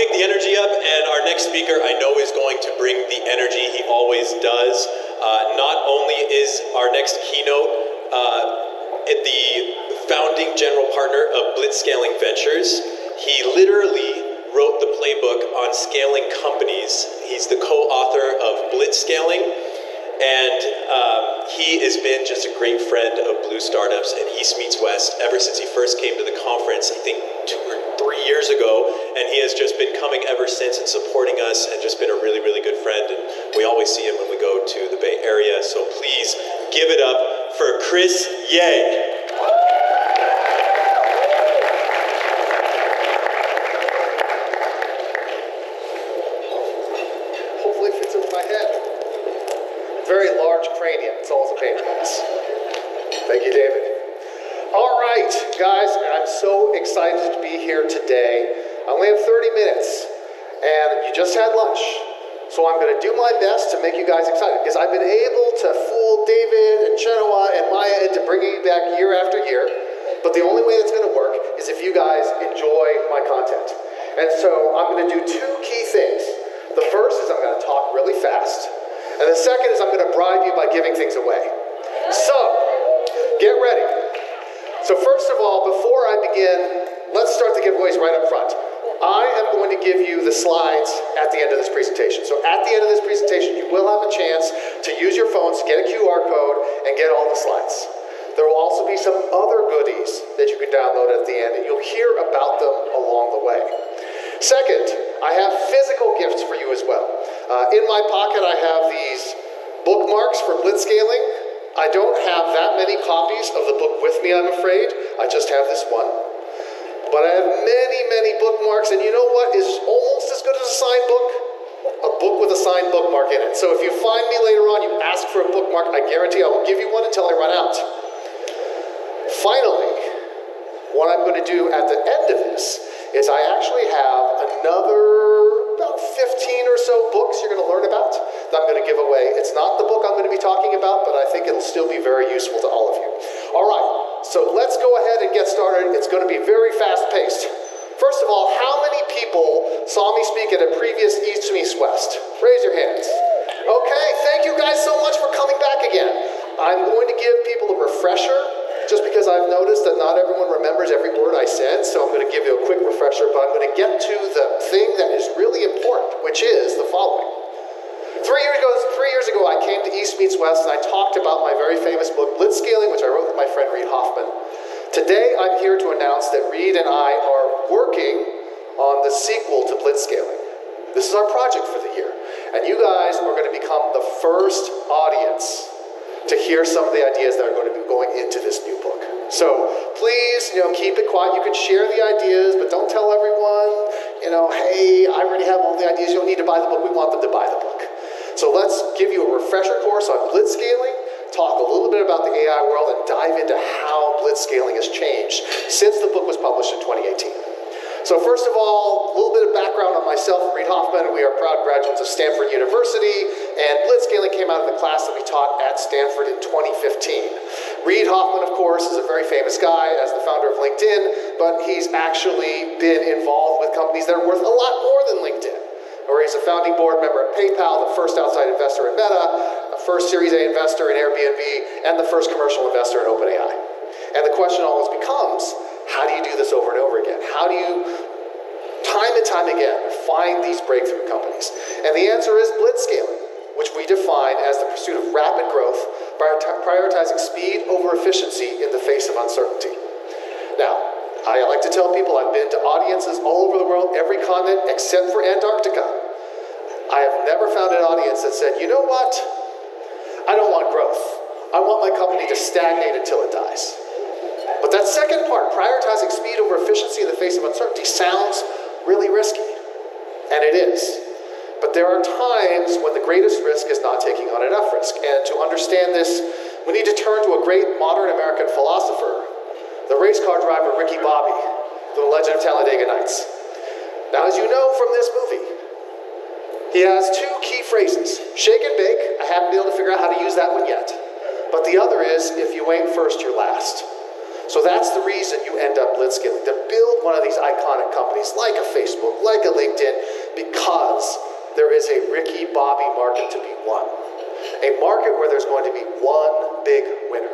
kick the energy up, and our next speaker I know is going to bring the energy. He always does. Not only is our next keynote the founding general partner of Blitzscaling Ventures, he literally wrote the playbook on scaling companies. He's the co-author of Blitzscaling, and he has been just a great friend of Blue Startups and East Meets West ever since he first came to the conference, I think 2 or 3 years ago, and he has just been coming ever since and supporting us and just been a really, really good friend, and we always see him when we go to the Bay Area, so please give it up for Chris Ye. Hopefully it fits over my head. Very large cranium, it's always a pain in the ass. Thank you, David. All right, guys, I'm so excited to be here today. I only have 30 minutes, and you just had lunch, so I'm going to do my best to make you guys excited, because I've been able to fool David and Chenoa and Maya into bringing you back year after year, but the only way that's going to work is if you guys enjoy my content. And so I'm going to do 2 key things. The first is I'm going to talk really fast, and the second is I'm going to bribe you by giving things away. So, get ready. So first of all, before I begin, let's start the giveaways right up front. I am going to give you the slides at the end of this presentation. So at the end of this presentation, you will have a chance to use your phones to get a QR code and get all the slides. There will also be some other goodies that you can download at the end, and you'll hear about them along the way. Second, I have physical gifts for you as well. In my pocket, I have these bookmarks for Blitzscaling. I don't have that many copies of the book with me, I'm afraid. I just have this one. But I have many, many bookmarks, and you know what is almost as good as a signed book? A book with a signed bookmark in it. So if you find me later on, you ask for a bookmark, I guarantee I will give you one until I run out. Finally, what I'm going to do at the end of this is I actually have another about 15 or so books you're going to learn about that I'm going to give away. It's not the book I'm going to be talking about, but I think it'll still be very useful to all of you. All right, so let's go ahead and get started. It's going to be very fast-paced. First of all, how many people saw me speak at a previous East Meets West? Raise your hands. Okay, thank you guys so much for coming back again. I'm going to give people a refresher, just because I've noticed that not everyone remembers every word I said, so I'm going to give you a quick refresher, but I'm going to get to the thing that is really important, which is the following. 3 years ago, I came to East Meets West, and I talked about my very famous book, Blitzscaling, which I wrote with my friend Reid Hoffman. Today, I'm here to announce that Reid and I are working on the sequel to Blitzscaling. This is our project for the year, and you guys are going to become the first audience to hear some of the ideas that are going to be going into this new book. So please, keep it quiet. You can share the ideas, but don't tell everyone, hey, I already have all the ideas. You don't need to buy the book. We want them to buy the book. So let's give you a refresher course on Blitzscaling, talk a little bit about the AI world, and dive into how Blitzscaling has changed since the book was published in 2018. So first of all, a little bit of background on myself and Reid Hoffman. We are proud graduates of Stanford University, and Blitzscaling came out of the class that we taught at Stanford in 2015. Reid Hoffman, of course, is a very famous guy as the founder of LinkedIn, but he's actually been involved with companies that are worth a lot more than LinkedIn. Or he's a founding board member at PayPal, the first outside investor in Meta, the first Series A investor in Airbnb, and the first commercial investor in OpenAI. And the question always becomes, how do you do this over and over again? How do you, time and time again, find these breakthrough companies? And the answer is Blitzscaling, which we define as the pursuit of rapid growth, prioritizing speed over efficiency in the face of uncertainty. Now, I like to tell people I've been to audiences all over the world, every continent except for Antarctica. I have never found an audience that said, you know what? I don't want growth. I want my company to stagnate until it dies. But that second part, prioritizing speed over efficiency in the face of uncertainty, sounds really risky. And it is. But there are times when the greatest risk is not taking on enough risk. And to understand this, we need to turn to a great modern American philosopher, the race car driver Ricky Bobby, the Legend of Talladega Nights. Now, as you know from this movie, he has 2 key phrases. Shake and bake. I haven't been able to figure out how to use that one yet. But the other is, if you ain't first, you're last. So that's the reason you end up blitzscaling, to build one of these iconic companies like a Facebook, like a LinkedIn, because there is a Ricky Bobby market to be won. A market where there's going to be one big winner.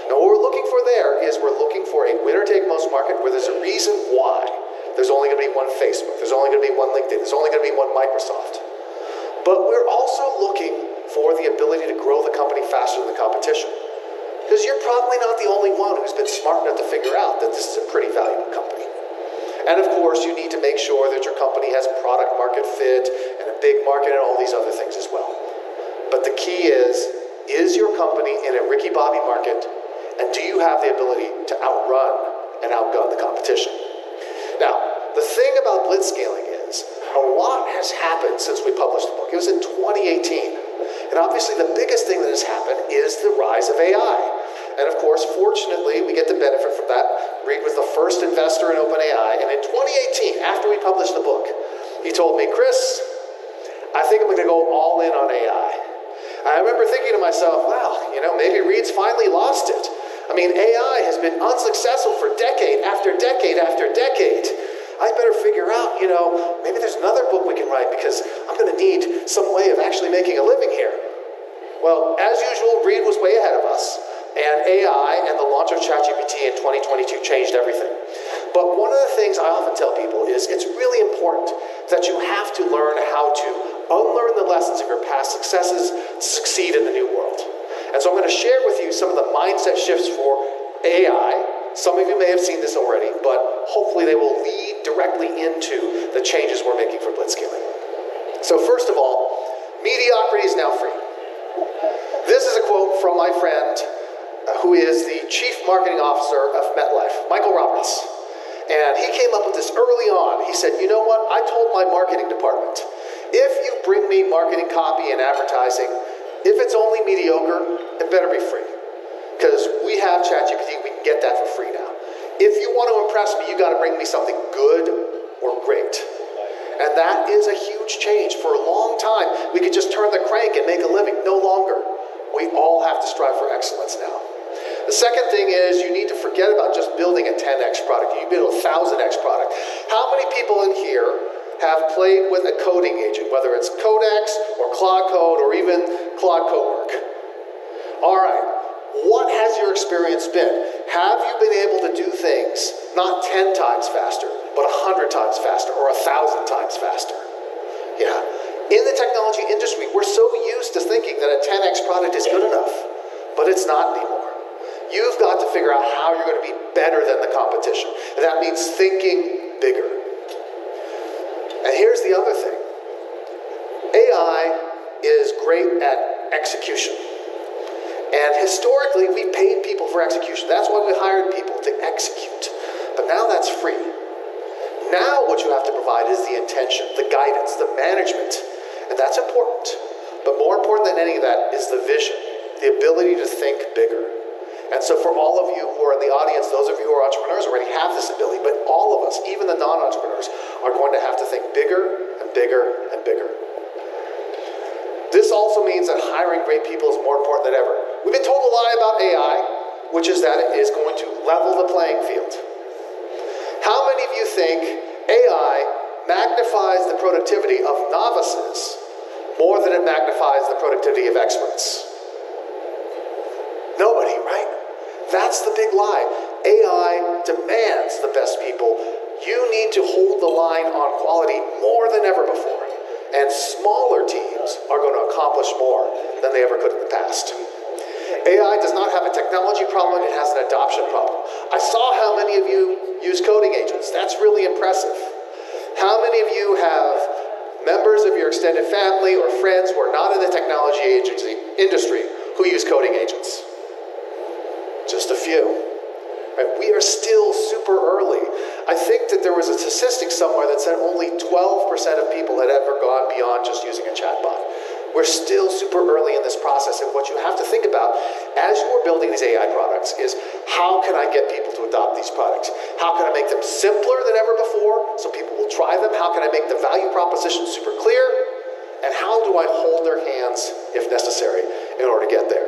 Now what we're looking for there is we're looking for a winner-take-most market where there's a reason why. There's only going to be one Facebook, there's only going to be one LinkedIn, there's only going to be one Microsoft. But we're also looking for the ability to grow the company faster than the competition. Because you're probably not the only one who's been smart enough to figure out that this is a pretty valuable company. And of course, you need to make sure that your company has product market fit and a big market and all these other things as well. But the key is your company in a Ricky Bobby market, and do you have the ability to outrun and outgun the competition? Now, the thing about blitzscaling is a lot has happened since we published the book. It was in 2018. And obviously the biggest thing that has happened is the rise of AI. And of course, fortunately, we get to benefit from that. Reed was the first investor in OpenAI, and in 2018, after we published the book, he told me, Chris, I think I'm going to go all in on AI. I remember thinking to myself, wow, maybe Reed's finally lost it. I mean, AI has been unsuccessful for decade after decade after decade. I better figure out, maybe there's another book we can write because I'm going to need some way of actually making a living here. Well, as usual, Reed was way ahead of us. And AI and the launch of ChatGPT in 2022 changed everything. But one of the things I often tell people is it's really important that you have to learn how to unlearn the lessons of your past successes to succeed in the new world. And so I'm going to share with you some of the mindset shifts for AI. Some of you may have seen this already, but hopefully they will lead directly into the changes we're making for blitzscaling. So first of all, mediocrity is now free. This is a quote from my friend who is the Chief Marketing Officer of MetLife, Michael Roberts. And he came up with this early on. He said, you know what? I told my marketing department, if you bring me marketing copy and advertising, if it's only mediocre, it better be free. Because we have ChatGPT, we can get that for free now. If you want to impress me, you got to bring me something good or great. And that is a huge change. For a long time, we could just turn the crank and make a living. No longer. We all have to strive for excellence now. The second thing is you need to forget about just building a 10x product. You build a 1000x product. How many people in here have played with a coding agent, whether it's Codex or Claude Code or even Claude Codework? All right. What has your experience been? Have you been able to do things not 10 times faster, but 100 times faster or 1,000 times faster? Yeah. In the technology industry, we're so used to thinking that a 10x product is good enough, but it's not anymore. You've got to figure out how you're going to be better than the competition. And that means thinking bigger. And here's the other thing. AI is great at execution. And historically, we paid people for execution. That's why we hired people to execute. But now that's free. Now what you have to provide is the intention, the guidance, the management. And that's important. But more important than any of that is the vision, the ability to think bigger. And so for all of you who are in the audience, those of you who are entrepreneurs already have this ability, but all of us, even the non-entrepreneurs, are going to have to think bigger and bigger and bigger. This also means that hiring great people is more important than ever. We've been told a lie about AI, which is that it is going to level the playing field. How many of you think AI magnifies the productivity of novices more than it magnifies the productivity of experts? Nobody, right? That's the big lie. AI demands the best people. You need to hold the line on quality more than ever before. And smaller teams are going to accomplish more than they ever could in the past. AI does not have a technology problem, it has an adoption problem. I saw how many of you use coding agents. That's really impressive. How many of you have members of your extended family or friends who are not in the technology agency industry who use coding agents? Just a few. Right? We are still super early. I think that there was a statistic somewhere that said only 12% of people had ever gone beyond just using a chatbot. We're still super early in this process, and what you have to think about as you're building these AI products is how can I get people to adopt these products? How can I make them simpler than ever before so people will try them? How can I make the value proposition super clear? And how do I hold their hands, if necessary, in order to get there?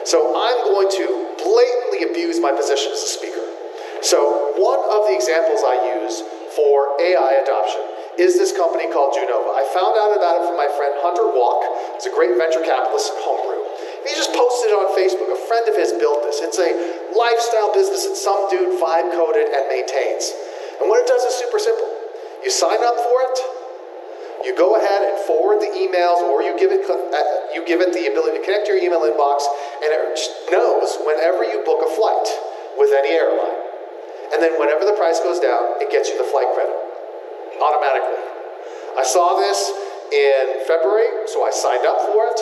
So I'm going to blatantly abuse my position as a speaker. So one of the examples I use for AI adoption is this company called Junova. I found out about it from my friend Hunter Walk. He's a great venture capitalist at Homebrew. He just posted it on Facebook. A friend of his built this. It's a lifestyle business that some dude vibe coded and maintains. And what it does is super simple. You sign up for it, you go ahead and forward the emails, or you give it the ability to connect to your email inbox, and it knows whenever you book a flight with any airline. And then whenever the price goes down, it gets you the flight credit automatically. I saw this in February, so I signed up for it.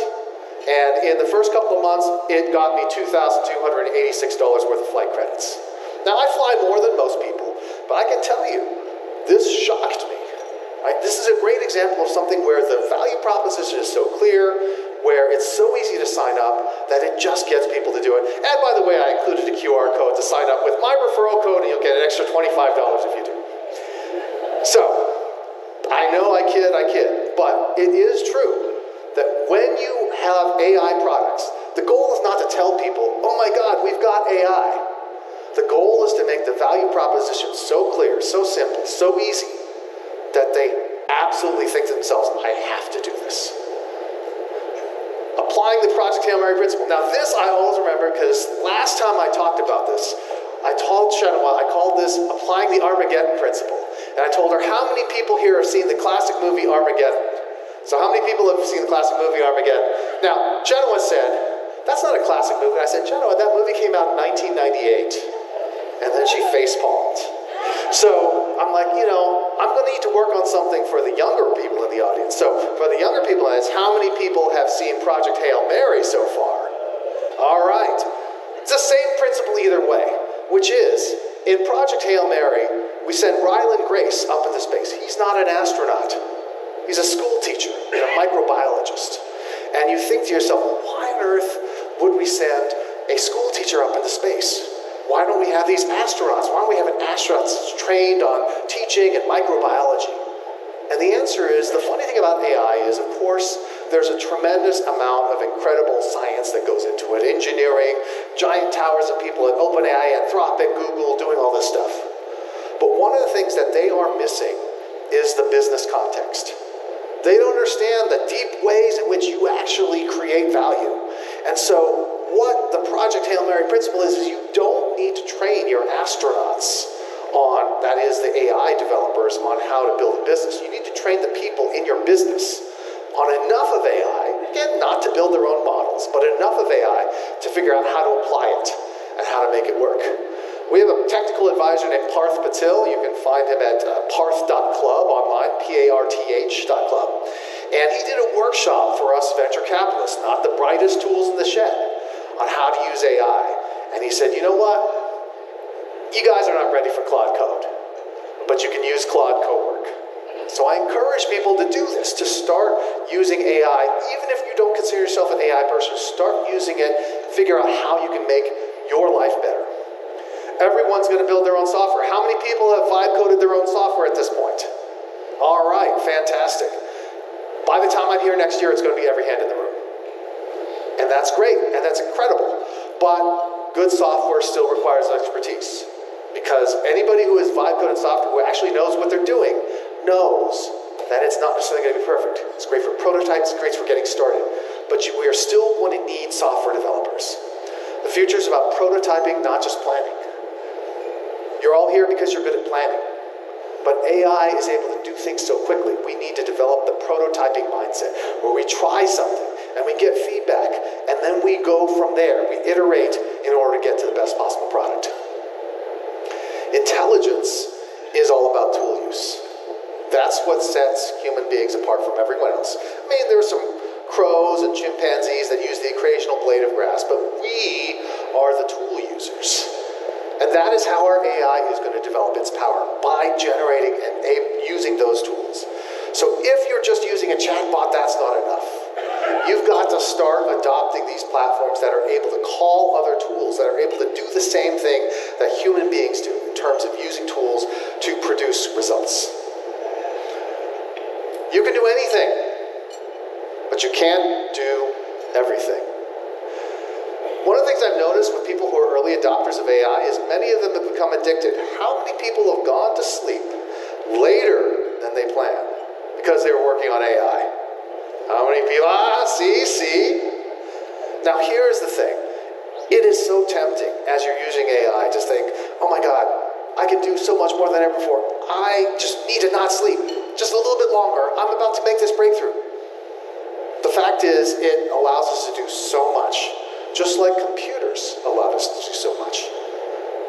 And in the first couple of months, it got me $2,286 worth of flight credits. Now, I fly more than most people, but I can tell you, this shocked me. Right? This is a great example of something where the value proposition is so clear, where it's so easy to sign up that it just gets people to do it. And by the way, I included a QR code to sign up with my referral code, and you'll get an extra $25 if you do. So, I know I kid, but it is true that when you have AI products, the goal is not to tell people, oh my God, we've got AI. The goal is to make the value proposition so clear, so simple, so easy, that they absolutely think to themselves, I have to do this. Applying the Project Hail Mary principle. Now this I always remember because last time I talked about this, I told Sheraton, I called this applying the Armageddon principle. And I told her, how many people here have seen the classic movie Armageddon? So how many people have seen the classic movie Armageddon? Now, Genoa said, that's not a classic movie. And I said, Genoa, that movie came out in 1998. And then she face-palmed. So I'm like, you know, I'm going to need to work on something for the younger people in the audience. So for the younger people, it's how many people have seen Project Hail Mary so far? All right. It's the same principle either way, which is, in Project Hail Mary, we send Ryland Grace up into space. He's not an astronaut. He's a school teacher and a microbiologist. And you think to yourself, well, why on earth would we send a school teacher up into space? Why don't we have these astronauts? Why don't we have an astronaut that's trained on teaching and microbiology? And the answer is, the funny thing about AI is, of course, there's a tremendous amount of incredible science that goes into it. Engineering, giant towers of people at OpenAI, Anthropic, Google, doing all this stuff. But one of the things that they are missing is the business context. They don't understand the deep ways in which you actually create value. And so what the Project Hail Mary principle is you don't need to train your astronauts on, that is the AI developers, on how to build a business. You need to train the people in your business on enough of AI, again, not to build their own models, but enough of AI to figure out how to apply it and how to make it work. We have a technical advisor named Parth Patil. You can find him at parth.club online, P-A-R-T-H.club. And he did a workshop for us venture capitalists, not the brightest tools in the shed, on how to use AI. And he said, you know what? You guys are not ready for Claude Code, but you can use Claude Cowork. So I encourage people to do this, to start using AI. Even if you don't consider yourself an AI person, start using it, figure out how you can make your life better. Everyone's going to build their own software. How many people have vibe coded their own software at this point? All right, fantastic. By the time I'm here next year, it's going to be every hand in the room. And that's great, and that's incredible. But good software still requires expertise. Because anybody who has vibe coded software, who actually knows what they're doing, knows that it's not necessarily going to be perfect. It's great for prototypes, it's great for getting started. But we are still going to need software developers. The future is about prototyping, not just planning. You're all here because you're good at planning. But AI is able to do things so quickly. We need to develop the prototyping mindset where we try something and we get feedback and then we go from there. We iterate in order to get to the best possible product. Intelligence is all about tool use. That's what sets human beings apart from everyone else. I mean, there are some crows and chimpanzees that use the occasional blade of grass, but we are the tool users. And that is how our AI is going to develop its power, by generating and using those tools. So if you're just using a chatbot, that's not enough. You've got to start adopting these platforms that are able to call other tools, that are able to do the same thing that human beings do in terms of using tools to produce results. You can do anything, but you can't do everything. One of the things I've noticed with people who are AI is many of them have become addicted. How many people have gone to sleep later than they planned because they were working on AI? How many people? See? Now here's the thing. It is so tempting as you're using AI to think, oh my God, I can do so much more than ever before. I just need to not sleep just a little bit longer. I'm about to make this breakthrough. The fact is, it allows us to do so much, just like computers allowed us to do so much.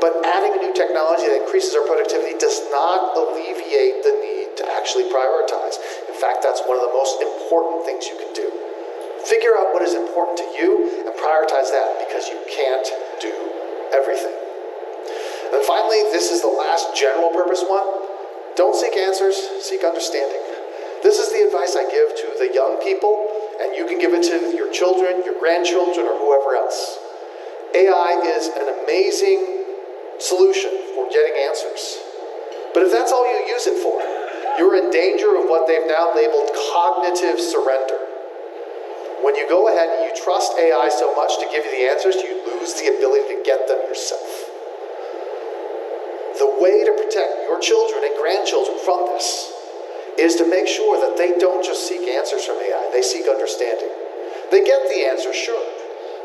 But adding a new technology that increases our productivity does not alleviate the need to actually prioritize. In fact, that's one of the most important things you can do. Figure out what is important to you and prioritize that, because you can't do everything. And finally, this is the last general purpose one. Don't seek answers, seek understanding. This is the advice I give to the young people, and you can give it to your children, your grandchildren, or whoever else. AI is an amazing solution for getting answers. But if that's all you use it for, you're in danger of what they've now labeled cognitive surrender. When you go ahead and you trust AI so much to give you the answers, you lose the ability to get them yourself. The way to protect your children and grandchildren from this is to make sure that they don't just seek answers from AI, they seek understanding. They get the answer, sure,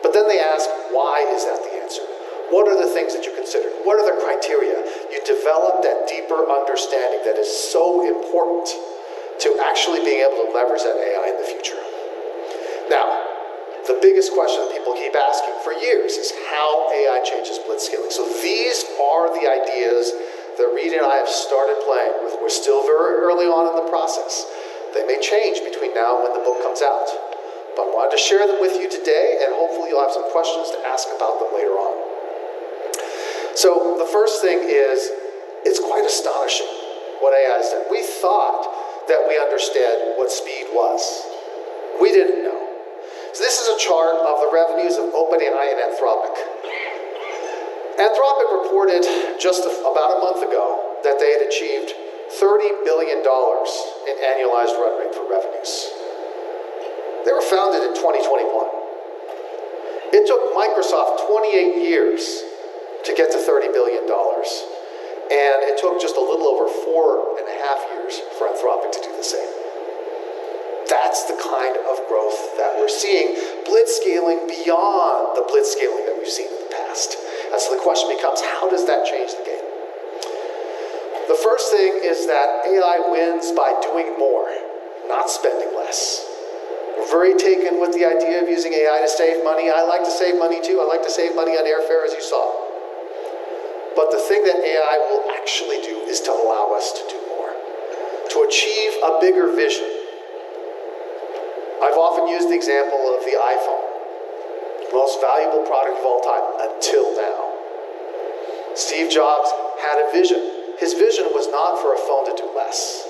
but then they ask, why is that the answer? What are the things that you considered? What are the criteria? You develop that deeper understanding that is so important to actually being able to leverage that AI in the future. Now, the biggest question that people keep asking for years is how AI changes blitzscaling. So these are the ideas that Reed and I have started playing with. We're still very early on in the process. They may change between now and when the book comes out. But I wanted to share them with you today, and hopefully you'll have some questions to ask about them later on. So the first thing is, it's quite astonishing what AI has done. We thought that we understood what speed was. We didn't know. So this is a chart of the revenues of OpenAI and Anthropic. Anthropic reported just about a month ago that they had achieved $30 billion in annualized run rate for revenues. They were founded in 2021. It took Microsoft 28 years to get to $30 billion. And it took just a little over 4.5 years for Anthropic to do the same. That's the kind of growth that we're seeing, blitzscaling beyond the blitzscaling that we've seen in the past. And so the question becomes, how does that change the game? The first thing is that AI wins by doing more, not spending less. We're very taken with the idea of using AI to save money. I like to save money too. I like to save money on airfare, as you saw. But the thing that AI will actually do is to allow us to do more, to achieve a bigger vision. I've often used the example of the iPhone, the most valuable product of all time until now. Steve Jobs had a vision. His vision was not for a phone to do less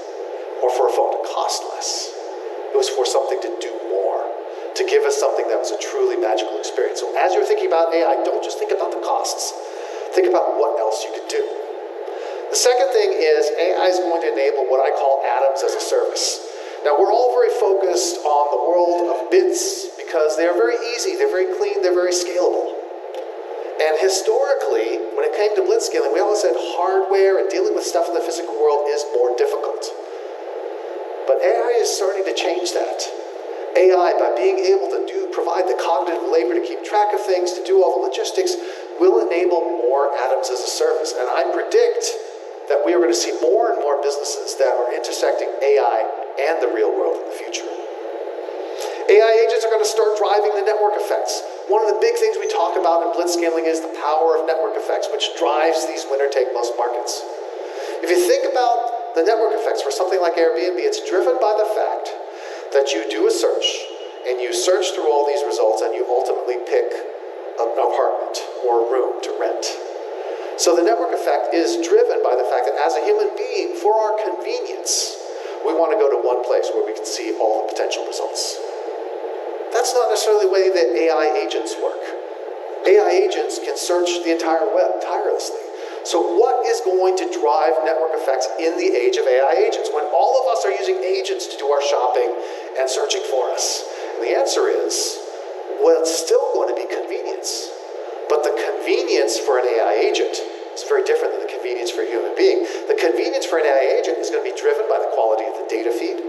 or for a phone to cost less. It was for something to do more, to give us something that was a truly magical experience. So as you're thinking about AI, don't just think about the costs. Think about what else you could do. The second thing is AI is going to enable what I call atoms as a service. Now, we're all very focused on the world of bits because they're very easy, they're very clean, they're very scalable. And historically, when it came to blitzscaling, we always said hardware and dealing with stuff in the physical world is more difficult. But AI is starting to change that. AI, by being able to provide the cognitive labor to keep track of things, to do all the logistics, will enable more atoms as a service. And I predict that we are going to see more and more businesses that are intersecting AI and the real world in the future. AI agents are going to start driving the network effects. One of the big things we talk about in blitzscaling is the power of network effects, which drives these winner-take-most markets. If you think about the network effects for something like Airbnb, it's driven by the fact that you do a search, and you search through all these results, and you ultimately pick an apartment or a room to rent. So the network effect is driven by the fact that as a human being, for our convenience, we want to go to one place where we can see all the potential results. That's not necessarily the way that AI agents work. AI agents can search the entire web tirelessly. So what is going to drive network effects in the age of AI agents when all of us are using agents to do our shopping and searching for us? And the answer is, well, it's still going to be convenience. But the convenience for an AI agent is very different than the convenience for a human being. The convenience for an AI agent is going to be driven by the quality of the data feed,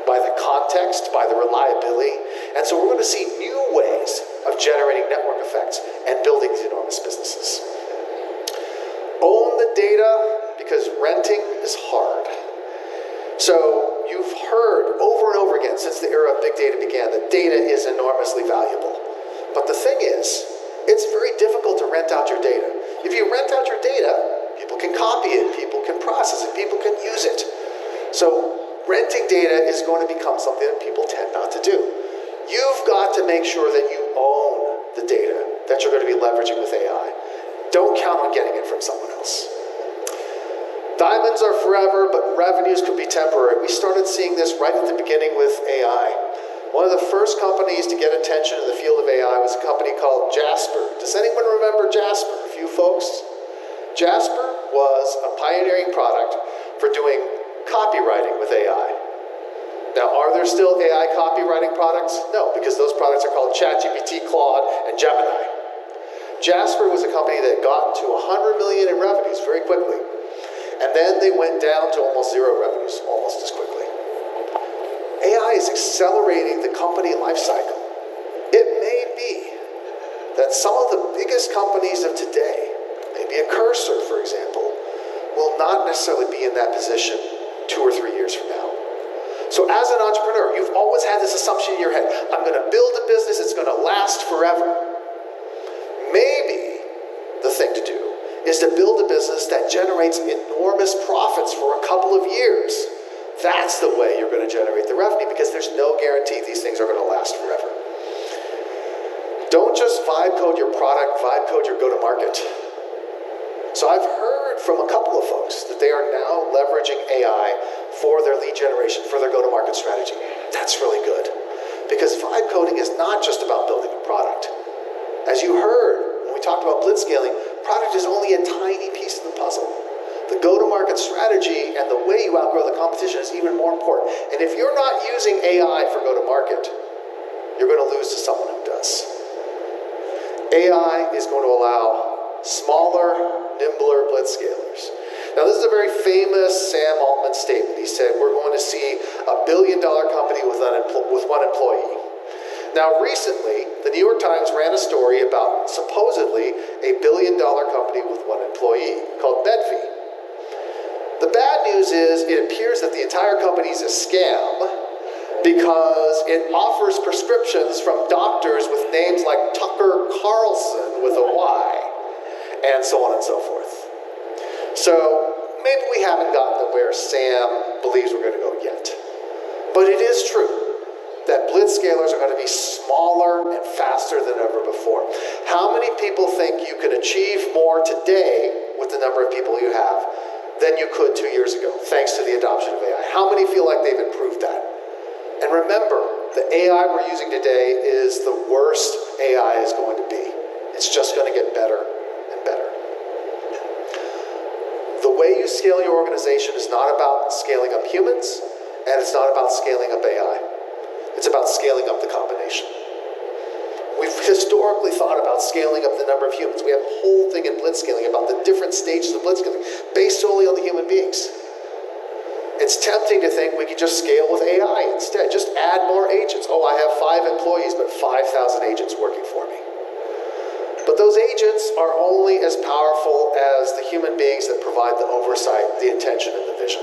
by the context, by the reliability. And so we're going to see new ways of generating network effects and building these enormous businesses. Own the data, because renting is hard. So you've heard over and over again since the era of big data began that data is enormously valuable. But the thing is, it's very difficult to rent out your data. If you rent out your data, people can copy it, people can process it, people can use it. So renting data is going to become something that people tend not to do. You've got to make sure that you own the data that you're going to be leveraging with AI. Don't count on getting it from someone else. Diamonds are forever, but revenues could be temporary. We started seeing this right at the beginning with AI. One of the first companies to get attention in the field of AI was a company called Jasper. Does anyone remember Jasper? A few folks? Jasper was a pioneering product for doing copywriting with AI. Now, are there still AI copywriting products? No, because those products are called ChatGPT, Claude, and Gemini. Jasper was a company that got to 100 million in revenues very quickly. And then they went down to almost zero revenues almost as quickly. AI is accelerating the company lifecycle. It may be that some of the biggest companies of today, maybe a Cursor, for example, will not necessarily be in that position 2 or 3 years from now. So as an entrepreneur, you've always had this assumption in your head, I'm going to build a business, it's going to last forever. Maybe the thing to do is to build a business that generates enormous profits for a couple of years. That's the way you're going to generate the revenue, because there's no guarantee these things are going to last forever. Don't just vibe code your product, vibe code your go-to-market. So I've heard from a couple of folks that they are now leveraging AI for their lead generation, for their go-to-market strategy. That's really good, because vibe coding is not just about building a product. As you heard when we talked about blitzscaling, product is only a tiny piece of the puzzle. The go-to-market strategy and the way you outgrow the competition is even more important. And if you're not using AI for go-to-market, you're going to lose to someone who does. AI is going to allow smaller, nimbler blitzscalers. Now, this is a very famous Sam Altman statement. He said, we're going to see a billion-dollar company with one employee. Now, recently, the New York Times ran a story about supposedly a billion-dollar company with one employee called Medfee. The bad news is it appears that the entire company is a scam because it offers prescriptions from doctors with names like Tucker Carlson with a Y, and so on and so forth. So maybe we haven't gotten to where Sam believes we're going to go yet. But it is true that blitzscalers are going to be smaller and faster than ever before. How many people think you can achieve more today with the number of people you have than you could 2 years ago, thanks to the adoption of AI? How many feel like they've improved that? And remember, the AI we're using today is the worst AI is going to be. It's just going to get better and better. The way you scale your organization is not about scaling up humans, and it's not about scaling up AI. It's about scaling up the combination. We've historically thought about scaling up the number of humans. We have a whole thing in blitzscaling about the different stages of blitzscaling based solely on the human beings. It's tempting to think we could just scale with AI instead. Just add more agents. Oh, I have 5 employees, but 5,000 agents working for me. But those agents are only as powerful as the human beings that provide the oversight, the intention, and the vision.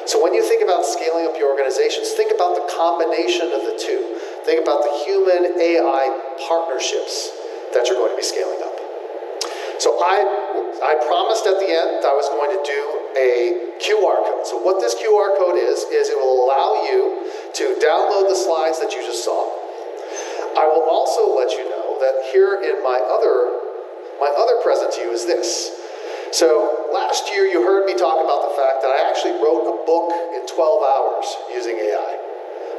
So when you think about scaling up your organizations, think about the combination of the two. Think about the human-AI partnerships that you're going to be scaling up. So I promised at the end I was going to do a QR code. So what this QR code is it will allow you to download the slides that you just saw. I will also let you know that here in my other present to you is this. So last year you heard me talk about the fact that I actually wrote a book in 12 hours using AI.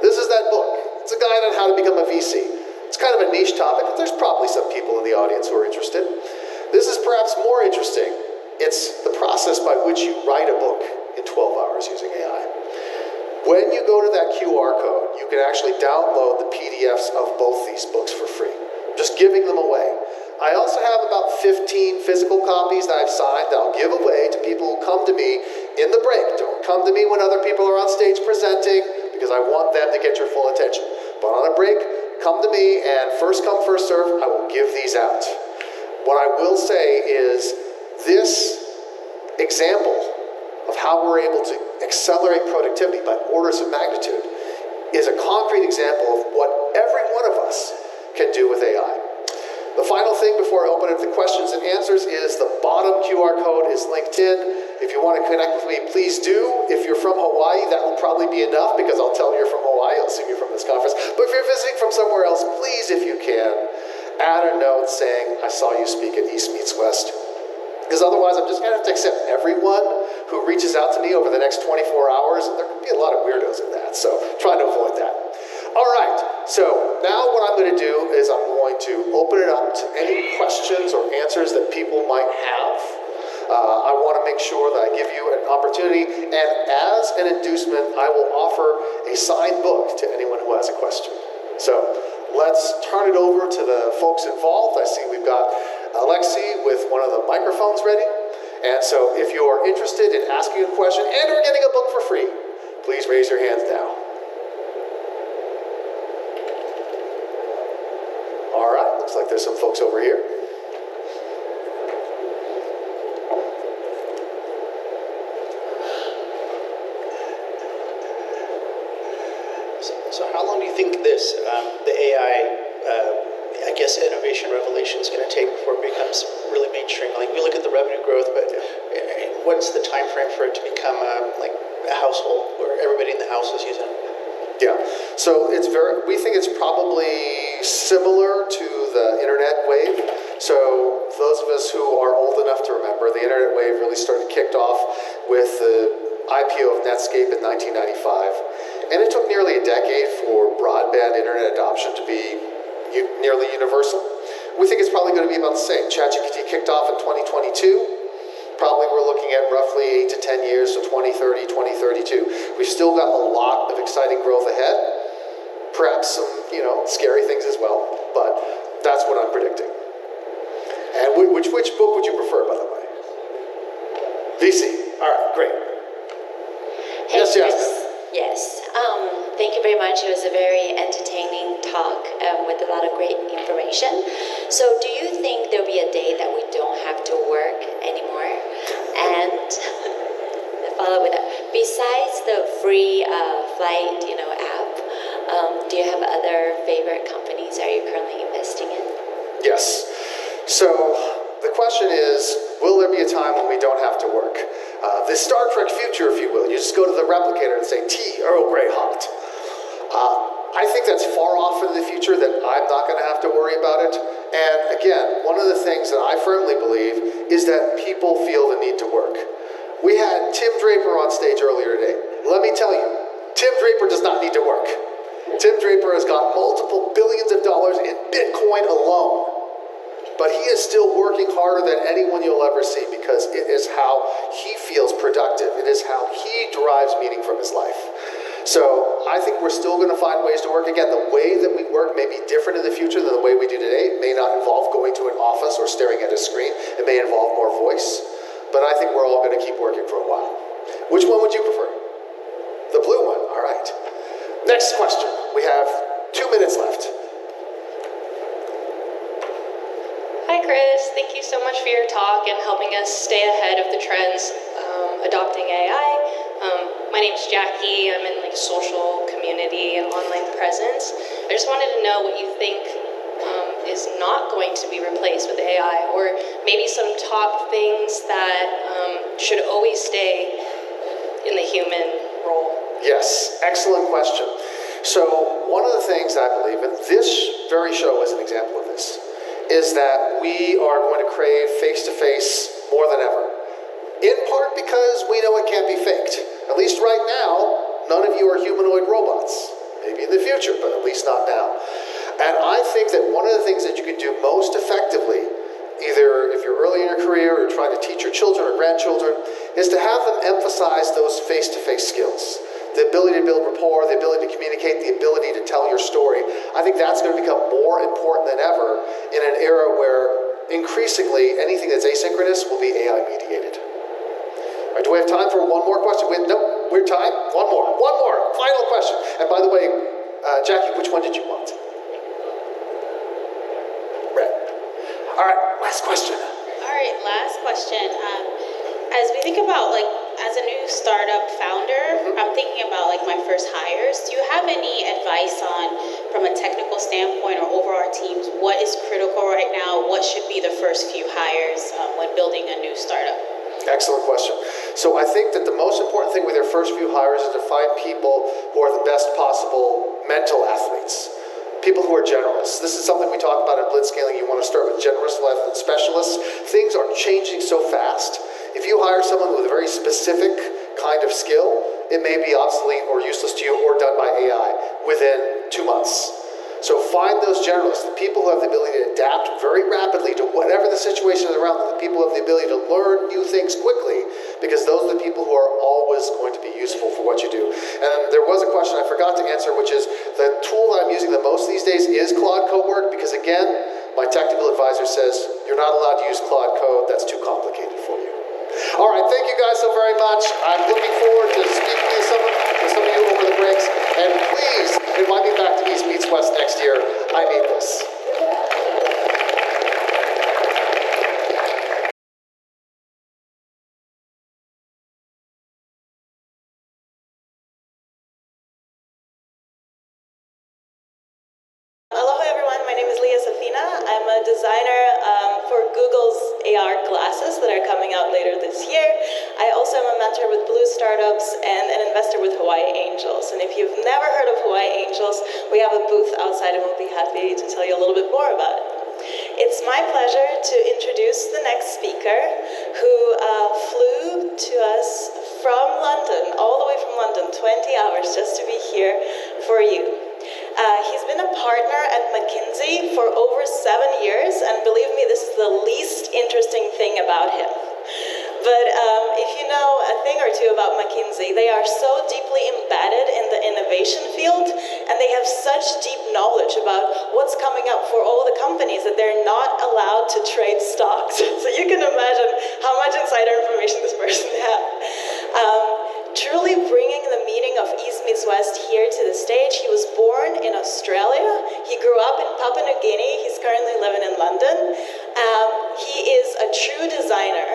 This is that book. It's a guide on how to become a VC. It's kind of a niche topic, but there's probably some people in the audience who are interested. This is perhaps more interesting. It's the process by which you write a book in 12 hours using AI. When you go to that QR code, you can actually download the PDFs of both these books for free. I'm just giving them away. I also have about 15 physical copies that I've signed that I'll give away to people who come to me in the break. Don't come to me when other people are on stage presenting, because I want them to get your full attention. But on a break, come to me, and first come, first serve, I will give these out. What I will say is this example of how we're able to accelerate productivity by orders of magnitude is a concrete example of what every one of us can do with AI. The final thing before I open it to questions and answers is the bottom QR code is linked in. If you want to connect with me, please do. If you're from Hawaii, that will probably be enough because I'll tell you're from Hawaii. I'll assume you're from this conference. But if you're visiting from somewhere else, please, if you can, add a note saying, I saw you speak at East Meets West. Because otherwise, I'm just going to have to accept everyone who reaches out to me over the next 24 hours. And there could be a lot of weirdos in that, so try to avoid that. All right, so now what I'm going to do is I'm going to open it up to any questions or answers that people might have. I want to make sure that I give you an opportunity, and as an inducement, I will offer a signed book to anyone who has a question. So let's turn it over to the folks involved. I see we've got Alexi with one of the microphones ready. And so if you are interested in asking a question and or getting a book for free, please raise your hands now. All right, looks like there's some folks over here. So how long do you think this, the AI, I guess, innovation revolution is going to take before it becomes really mainstream? Like, we look at the revenue growth, but what's the time frame for it to become like a household where everybody in the house is using it? Yeah, so we think it's probably similar to the internet wave. So those of us who are old enough to remember, the internet wave really kicked off with the IPO of Netscape in 1995. And it took nearly a decade for broadband internet adoption to be nearly universal. We think it's probably going to be about the same. ChatGPT kicked off in 2022. Probably we're looking at roughly 8 to 10 years, so 2030, 2032. We've still got a lot of exciting growth ahead. Perhaps some, scary things as well, but that's what I'm predicting. And which book would you prefer, by the way? VC. All right, great. Hey, Yes, Jasmine. Yes. Thank you very much. It was a very entertaining talk with a lot of great information. So do you think there'll be a day that we don't have to work anymore? And follow with that. Besides the free flight, app, do you have other favorite companies are you currently investing in? Yes. So the question is, will there be a time when we don't have to work? The Star Trek future, if you will. You just go to the replicator and say, tea, Earl Grey hot. I think that's far off in the future that I'm not going to have to worry about it. And again, one of the things that I firmly believe is that people feel the need to work. We had Tim Draper on stage earlier today. Let me tell you, Tim Draper does not need to work. Tim Draper has got multiple billions of dollars in Bitcoin alone. But he is still working harder than anyone you'll ever see because it is how he feels productive. It is how he derives meaning from his life. So I think we're still going to find ways to work. Again, the way that we work may be different in the future than the way we do today. It may not involve going to an office or staring at a screen. It may involve more voice. But I think we're all going to keep working for a while. Which one would you prefer? The blue one. All right. Next question. We have 2 minutes left. Hi, Chris. Thank you so much for your talk and helping us stay ahead of the trends adopting AI. My name's Jackie. I'm in social community and online presence. I just wanted to know what you think is not going to be replaced with AI, or maybe some top things that should always stay in the human role. Yes, excellent question. So one of the things I believe, and this very show is an example of this, is that we are going to crave face-to-face more than ever. In part because we know it can't be faked. At least right now, none of you are humanoid robots. Maybe in the future, but at least not now. And I think that one of the things that you can do most effectively, either if you're early in your career or trying to teach your children or grandchildren, is to have them emphasize those face-to-face skills. The ability to build rapport, the ability to communicate, the ability to tell your story. I think that's going to become more important than ever in an era where increasingly, anything that's asynchronous will be AI mediated. All right, do we have time for one more question? No, we're time. One more. Final question. And by the way, Jackie, which one did you want? Red. All right, last question. All right, last question. As we think about, like, as a new startup founder, I'm thinking about, like, my first hires. Do you have any advice on, from a technical standpoint or overall teams, what is critical right now? What should be the first few hires when building a new startup? Excellent question. So I think that the most important thing with your first few hires is to find people who are the best possible mental athletes. People who are generalists. This is something we talk about in Blitzscaling. You want to start with generalists rather than specialists. Things are changing so fast. If you hire someone with a very specific kind of skill, it may be obsolete or useless to you or done by AI within 2 months. So find those generalists, the people who have the ability to adapt very rapidly to whatever the situation is around them, the people who have the ability to learn new things quickly, because those are the people who are always going to be useful for what you do. And there was a question I forgot to answer, which is the tool that I'm using the most these days is Claude Code, because again, my technical advisor says, you're not allowed to use Claude Code, that's too complicated for you. All right, thank you guys so very much. I'm looking forward to speaking to some of you over the breaks. And please invite me back to East Meets West next year. I need this. Aloha everyone, my name is Leah Safina. I'm a designer for Google's AR glasses that are coming out later this year. I also am a mentor with Blue Startups and an investor with Hawaii Angels. And if you've never heard of Hawaii Angels, we have a booth outside and we'll be happy to tell you a little bit more about it. It's my pleasure to introduce the next speaker who flew to us from London, all the way from London, 20 hours just to be here for you. He's been a partner at McKinsey for over 7 years, and believe me, this is the least interesting thing about him. But if you know a thing or two about McKinsey, they are so deeply embedded in the innovation field, and they have such deep knowledge about what's coming up for all the companies that they're not allowed to trade stocks. So you can imagine how much insider information this person had. Truly bringing the meaning of East Meets West here to the stage. He was born in Australia. He grew up in Papua New Guinea. He's currently living in London. He is a true designer.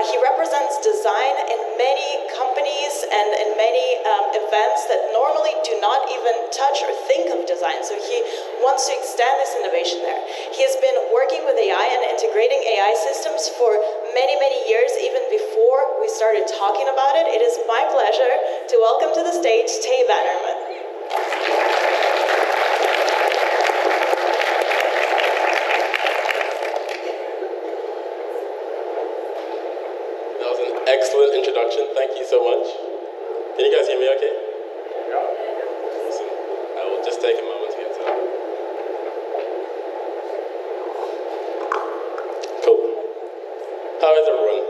He represents design in many companies and in many events that normally do not even touch or think of design. So he wants to extend this innovation there. He has been working with AI and integrating AI systems for many, many years, even before we started talking about it. It is my pleasure to welcome to the stage Tey Bannerman. That was an excellent introduction. Thank you so much. Can you guys hear me okay? Awesome. I will just take a moment to get to that. Cool. How is everyone?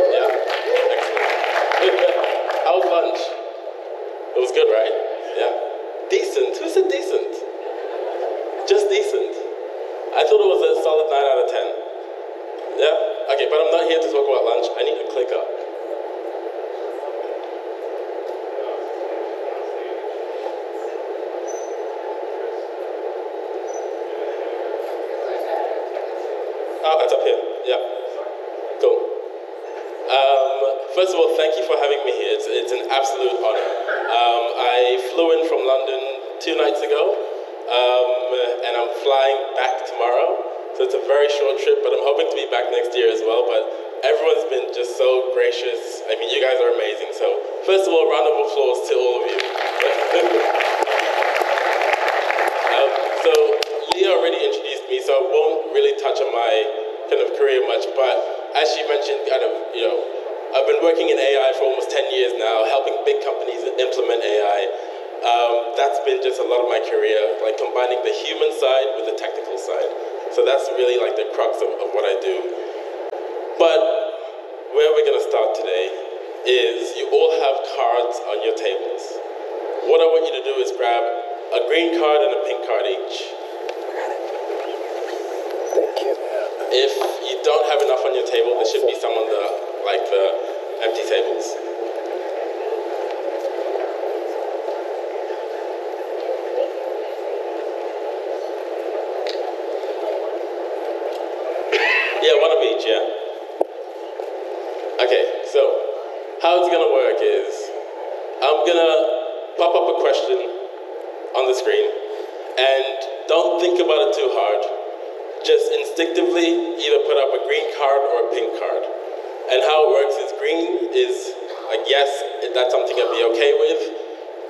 Yeah? Excellent. How was lunch? It was good, right? Yeah? Decent. Who said decent? Just decent. I thought it was a solid 9 out of 10. Yeah? Okay, but I'm not here to talk about lunch. I need to click up. Oh, it's up here. Yeah. Cool. First of all, thank you for having me here. It's an absolute honor. I flew in from London 2 nights ago, and I'm flying back tomorrow. So it's a very short trip, but I'm hoping to be back next year as well. But everyone's been just so gracious. I mean, you guys are amazing. So first of all, round of applause to all of you. So Leah already introduced me, so I won't really touch on my kind of career much. But as she mentioned, I've been working in AI for almost 10 years now, helping big companies implement AI. That's been just a lot of my career, like combining the human side with the technical side. So that's really like the crux of what I do. But where we're going to start today is you all have cards on your tables. What I want you to do is grab a green card and a pink card each. Thank you. If you don't have enough on your table, there should be some on the empty tables. Yeah, one of each, yeah. Okay, so how it's gonna work is I'm gonna pop up a question on the screen, and don't think about it too hard. Just instinctively either put up a green card or a pink card. And how it works is green is like yes, that's something I'd be okay with.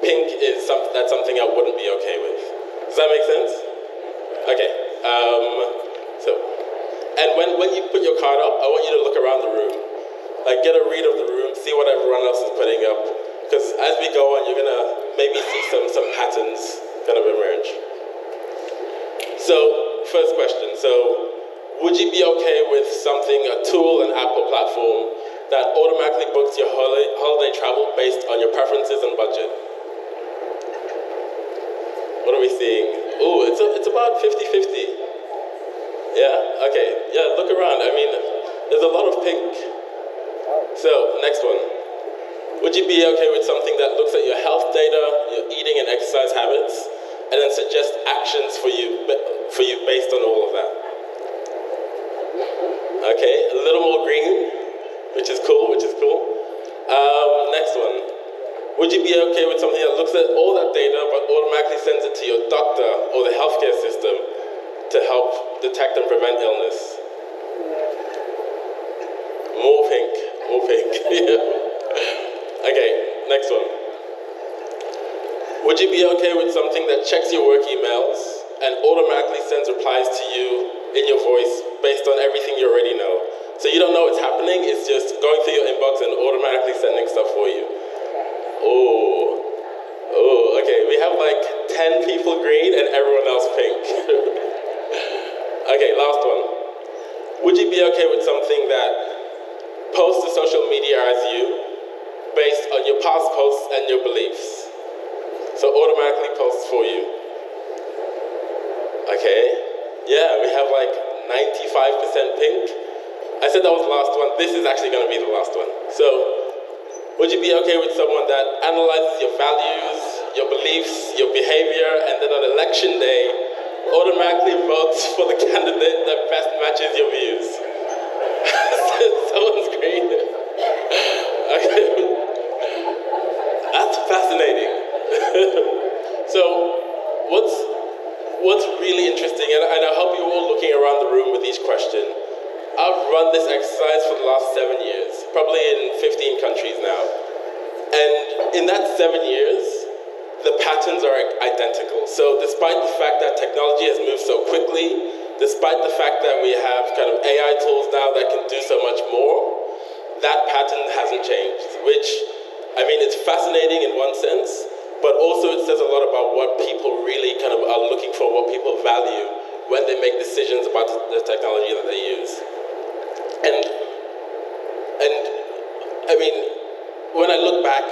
Pink is that's something I wouldn't be okay with. Does that make sense? Okay. And when you put your card up, I want you to look around the room. Like get a read of the room, see what everyone else is putting up. Because as we go on, you're gonna maybe see some patterns kind of emerge. So, first question. So, would you be okay with something, a tool, an app or platform that automatically books your holiday travel based on your preferences and budget? What are we seeing? Ooh, it's about 50-50. Yeah, okay. Yeah, look around. I mean, there's a lot of pink. So, next one. Would you be okay with something that looks at your health data, your eating and exercise habits, and then suggests actions for you based on all of that? Okay, a little more green, which is cool. Next one. Would you be okay with something that looks at all that data but automatically sends it to your doctor or the healthcare system to help detect and prevent illness? More pink. Okay, next one. Would you be okay with something that checks your work emails and automatically sends replies to you in your voice based on everything you already know? So you don't know what's happening, it's just going through your inbox and automatically sending stuff for you. Oh, okay, we have like 10 people green and everyone else pink. Okay, last one. Would you be okay with something that posts to social media as you based on your past posts and your beliefs? So automatically posts for you. Okay, yeah, we have like 95% pink. I said that was the last one. This is actually going to be the last one. So, would you be okay with someone that analyzes your values, your beliefs, your behavior, and then on election day, automatically votes for the candidate that best matches your views? Someone's green. Okay. That's fascinating. So, what's really interesting, and I hope you're all looking around the room with each question. I've run this exercise for the last 7 years, probably in 15 countries now. And in that 7 years, the patterns are identical. So despite the fact that technology has moved so quickly, despite the fact that we have kind of AI tools now that can do so much more, that pattern hasn't changed, which, I mean, it's fascinating in one sense, but also it says a lot about what people really kind of are looking for, what people value when they make decisions about the technology that they use. And I mean, when I look back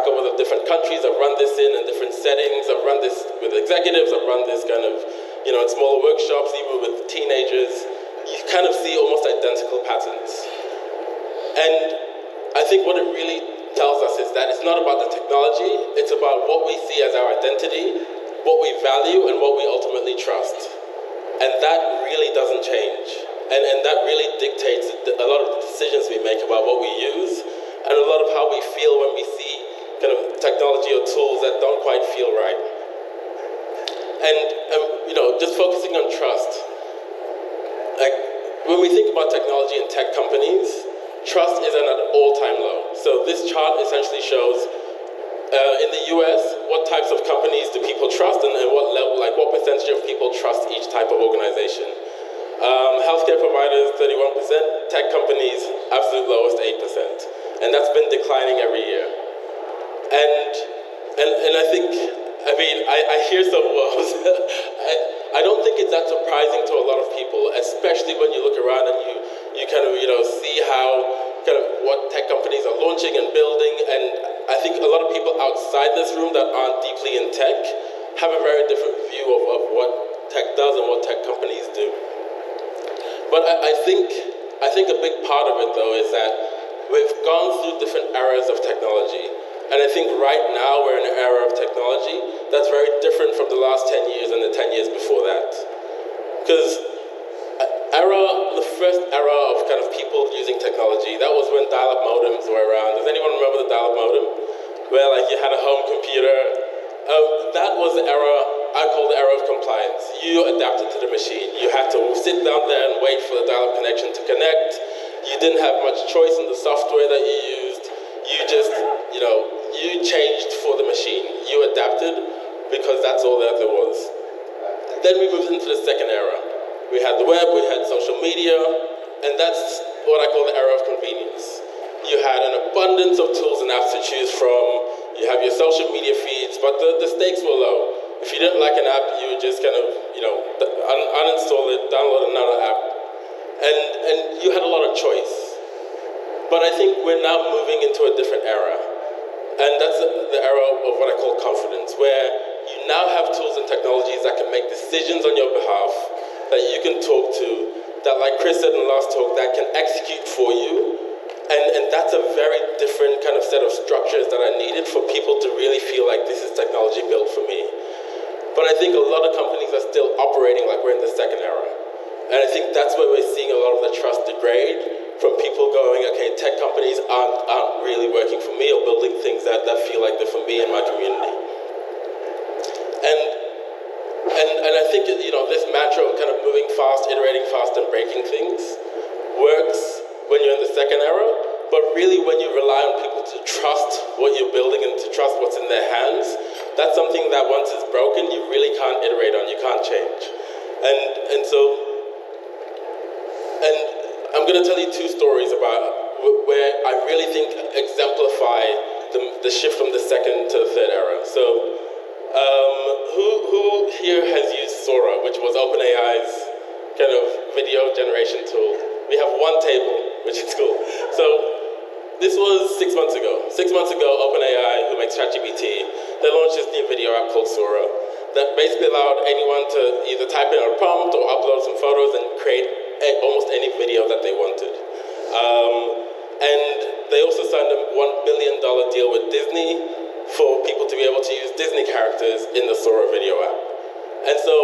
over the different countries I've run this in different settings, I've run this with executives, I've run this kind of, in smaller workshops, even with teenagers, you kind of see almost identical patterns. And I think what it really tells us is that it's not about the technology, it's about what we see as our identity, what we value, and what we ultimately trust. And that really doesn't change. And that really dictates a lot of the decisions we make about what we use, and a lot of how we feel when we see kind of technology or tools that don't quite feel right. And just focusing on trust. Like when we think about technology and tech companies, trust is at an all-time low. So this chart essentially shows in the US, what types of companies do people trust, and what level, like what percentage of people trust each type of organization. Healthcare providers, 31%, tech companies, absolute lowest, 8%. And that's been declining every year. And I think, I hear some woes. I don't think it's that surprising to a lot of people, especially when you look around and you kind of, see how kind of what tech companies are launching and building. And I think a lot of people outside this room that aren't deeply in tech have a very different view of what tech does and what tech companies do. But I think a big part of it, though, is that we've gone through different eras of technology. And I think right now we're in an era of technology that's very different from the last 10 years and the 10 years before that. Because the first era of kind of people using technology, that was when dial-up modems were around. Does anyone remember the dial-up modem? Where like you had a home computer. That was the era I call the era of compliance. You adapted to the machine. You had to sit down there and wait for the dial-up connection to connect. You didn't have much choice in the software that you used. You just, you changed for the machine. You adapted because that's all that there was. Then we moved into the second era. We had the web, we had social media, and that's what I call the era of convenience. You had an abundance of tools and apps to choose from. You have your social media feeds, but the stakes were low. If you didn't like an app, you would just kind of, uninstall it, download another app. And you had a lot of choice. But I think we're now moving into a different era. And that's the era of what I call confidence, where you now have tools and technologies that can make decisions on your behalf, that you can talk to, that, like Chris said in the last talk, that can execute for you. And that's a very different kind of set of structures that are needed for people to really feel like this is technology built for me. But I think a lot of companies are still operating like we're in the second era. And I think that's where we're seeing a lot of the trust degrade from people going, okay, tech companies aren't really working for me or building things that feel like they're for me and my community. And I think, this mantra of kind of moving fast, iterating fast, and breaking things works when you're in the second era, but really when you rely on people to trust what you're building and to trust what's in their hands, that's something that once it's broken, you really can't iterate on, you can't change. And I'm going to tell you two stories about where I really think exemplify the shift from the second to the third era. So, who here has used Sora, which was OpenAI's kind of video generation tool? We have one table, which is cool. So, this was 6 months ago. 6 months ago, OpenAI, who makes ChatGPT, they launched this new video app called Sora that basically allowed anyone to either type in a prompt or upload some photos and create almost any video that they wanted. And they also signed a $1 billion deal with Disney for people to be able to use Disney characters in the Sora video app. And so,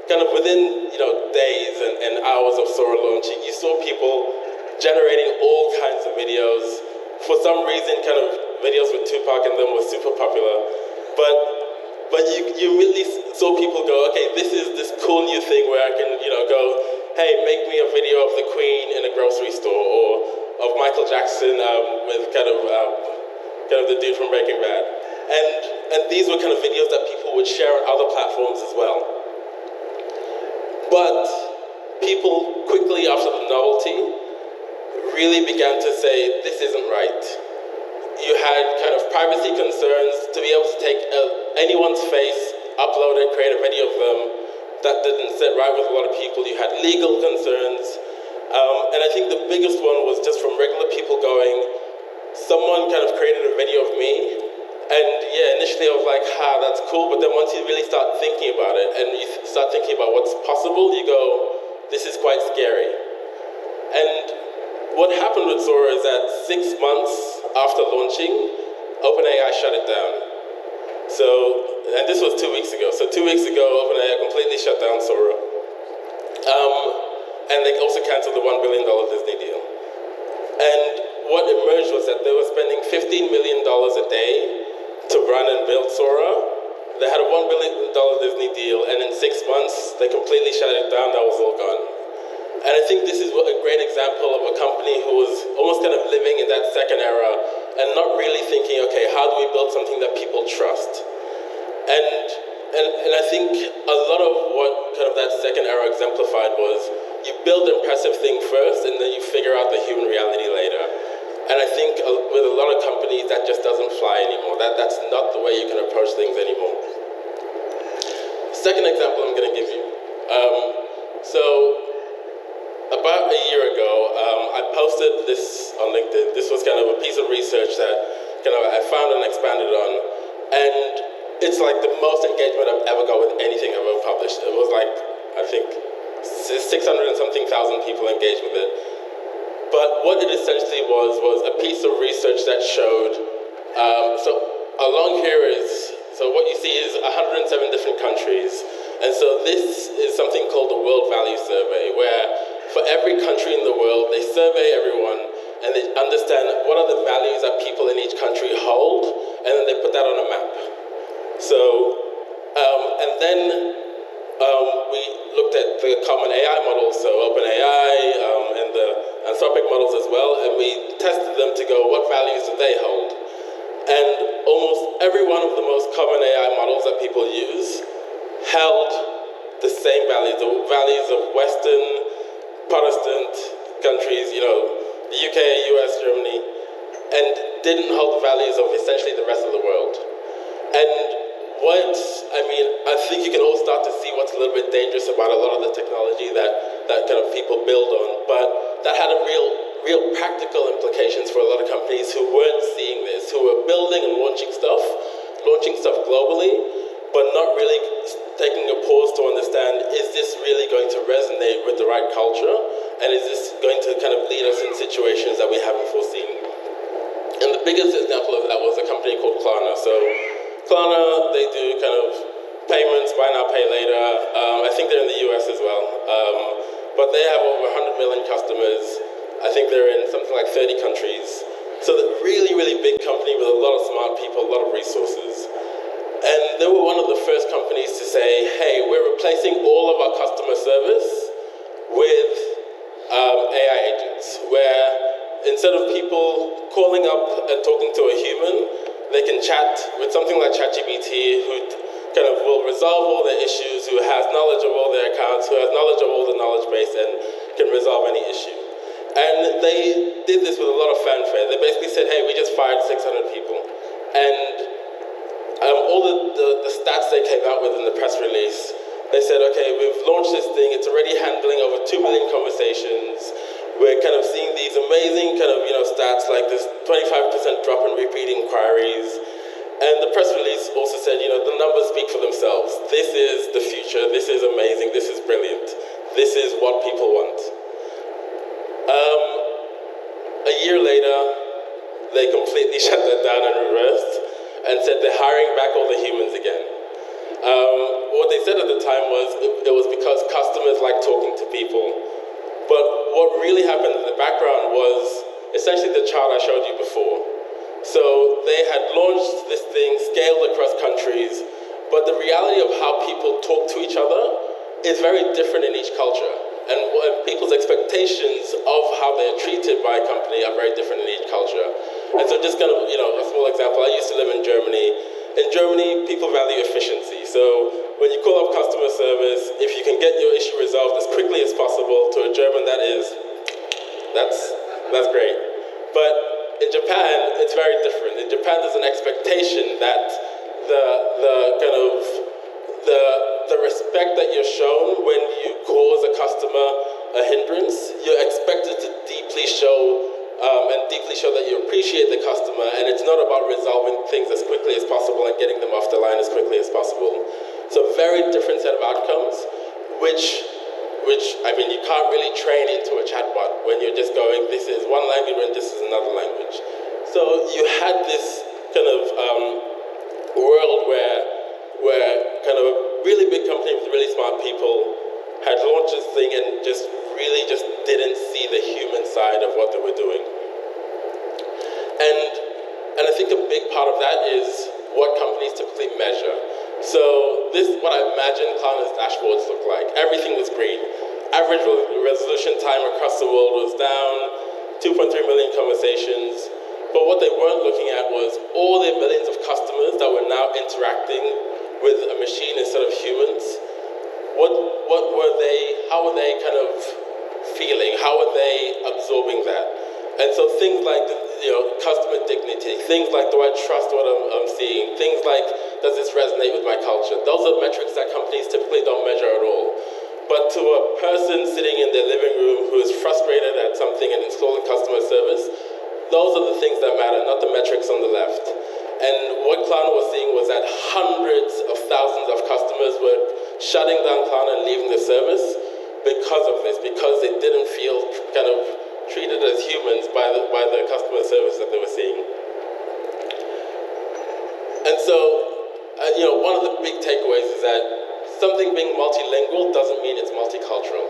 kind of within days and hours of Sora launching, you saw people generating all kinds of videos. For some reason, kind of videos with Tupac in them were super popular. But you really saw people go, okay, this is this cool new thing where I can go, hey, make me a video of the Queen in a grocery store, or of Michael Jackson with kind of the dude from Breaking Bad. And these were kind of videos that people would share on other platforms as well. But people quickly, after the novelty, really began to say, this isn't right. You had kind of privacy concerns. To be able to take anyone's face, upload it, create a video of them, that didn't sit right with a lot of people. You had legal concerns. And I think the biggest one was just from regular people going, someone kind of created a video of me, and yeah, initially I was like, that's cool, but then once you really start thinking about it, and you start thinking about what's possible, you go, this is quite scary. And what happened with Sora is that 6 months after launching, OpenAI shut it down. So, and this was 2 weeks ago, so 2 weeks ago, OpenAI completely shut down Sora. And they also canceled the $1 billion Disney deal. And what emerged was that they were spending $15 million a day to run and build Sora. They had a $1 billion Disney deal, and in 6 months, they completely shut it down. That was all gone. And I think this is a great example of a company who was almost kind of living in that second era and not really thinking, okay, how do we build something that people trust? And I think a lot of what kind of that second era exemplified was you build an impressive thing first, and then you figure out the human reality later. And I think with a lot of companies, that just doesn't fly anymore. That's not the way you can approach things anymore. Second example I'm going to give you. So about a year ago, I posted this on LinkedIn. This was kind of a piece of research that kind of I found and expanded on. And it's like the most engagement I've ever got with anything I've ever published. It was like, I think, 600 and something thousand people engaged with it. But what it essentially was a piece of research that showed, so along here is, so what you see is 107 different countries. And so this is something called the World Value Survey, where for every country in the world, they survey everyone and they understand what are the values that people in each country hold, and then they put that on a map. So, and then we looked at the common AI models, so OpenAI and the Anthropic models as well, and we tested them to go, what values do they hold? And almost every one of the most common AI models that people use held the same values, the values of Western, Protestant countries, you know, the UK, US, Germany, and didn't hold the values of essentially the rest of the world. And I think you can all start to see what's a little bit dangerous about a lot of the technology that kind of people build on, but that had a real practical implications for a lot of companies who weren't seeing this, who were building and launching stuff globally, but not really taking a pause to understand, is this really going to resonate with the right culture? And is this going to kind of lead us in situations that we haven't foreseen? And the biggest example of that was a company called Klarna. So Klarna, they do kind of payments, buy now, pay later. I think they're in the US as well. But they have over 100 million customers. I think they're in something like 30 countries. So they're a really, really big company with a lot of smart people, a lot of resources. And they were one of the first companies to say, hey, we're replacing all of our customer service with AI agents, where instead of people calling up and talking to a human, they can chat with something like ChatGPT, who kind of will resolve all their issues, who has knowledge of all their accounts, who has knowledge of all the knowledge base, and can resolve any issue. And they did this with a lot of fanfare. They basically said, hey, we just fired 600 people. And all the stats they came out with in the press release, they said, okay, we've launched this thing, it's already handling over 2 million conversations. We're kind of seeing these amazing kind of, stats like this 25% drop in repeat inquiries. And the press release also said, the numbers speak for themselves. This is the future, this is amazing, this is brilliant. This is what people want. A year later, they completely shut that down and reversed and said they're hiring back all the humans again. What they said at the time was it was because customers like talking to people. But what really happened in the background was essentially the chart I showed you before. So they had launched this thing, scaled across countries, but the reality of how people talk to each other is very different in each culture. And people's expectations of how they're treated by a company are very different in each culture. And so just kind of, a small example, I used to live in Germany. In Germany, people value efficiency. So when you call up customer service, if you can get your issue resolved as quickly as possible, to a German that's great. But in Japan, it's very different. In Japan, there's an expectation that the respect that you're shown when you cause a customer a hindrance, you're expected to deeply show that you appreciate the customer, and it's not about resolving things as quickly as possible and getting them off the line as quickly as possible. So very different set of outcomes, which you can't really train into a chatbot when you're just going, this is one language and this is another language. So you had this kind of world where kind of a really big company with really smart people had launched this thing and just didn't see the human side of what they were doing. And I think a big part of that is what companies typically measure. So this is what I imagine Klarna's dashboards look like. Everything was green. Average resolution time across the world was down, 2.3 million conversations. But what they weren't looking at was all the millions of customers that were now interacting with a machine instead of humans. What were they, how were they kind of feeling? How were they absorbing that? And so things like, customer dignity, things like, do I trust what I'm seeing? Things like, does this resonate with my culture? Those are metrics that companies typically don't measure at all. But to a person sitting in their living room who is frustrated at something and installing customer service, those are the things that matter, not the metrics on the left. And what Klarna was seeing was that hundreds of thousands of customers were shutting down Klarna and leaving the service because of this, because they didn't feel kind of treated as humans by the customer service that they were seeing. And so, one of the big takeaways is that something being multilingual doesn't mean it's multicultural.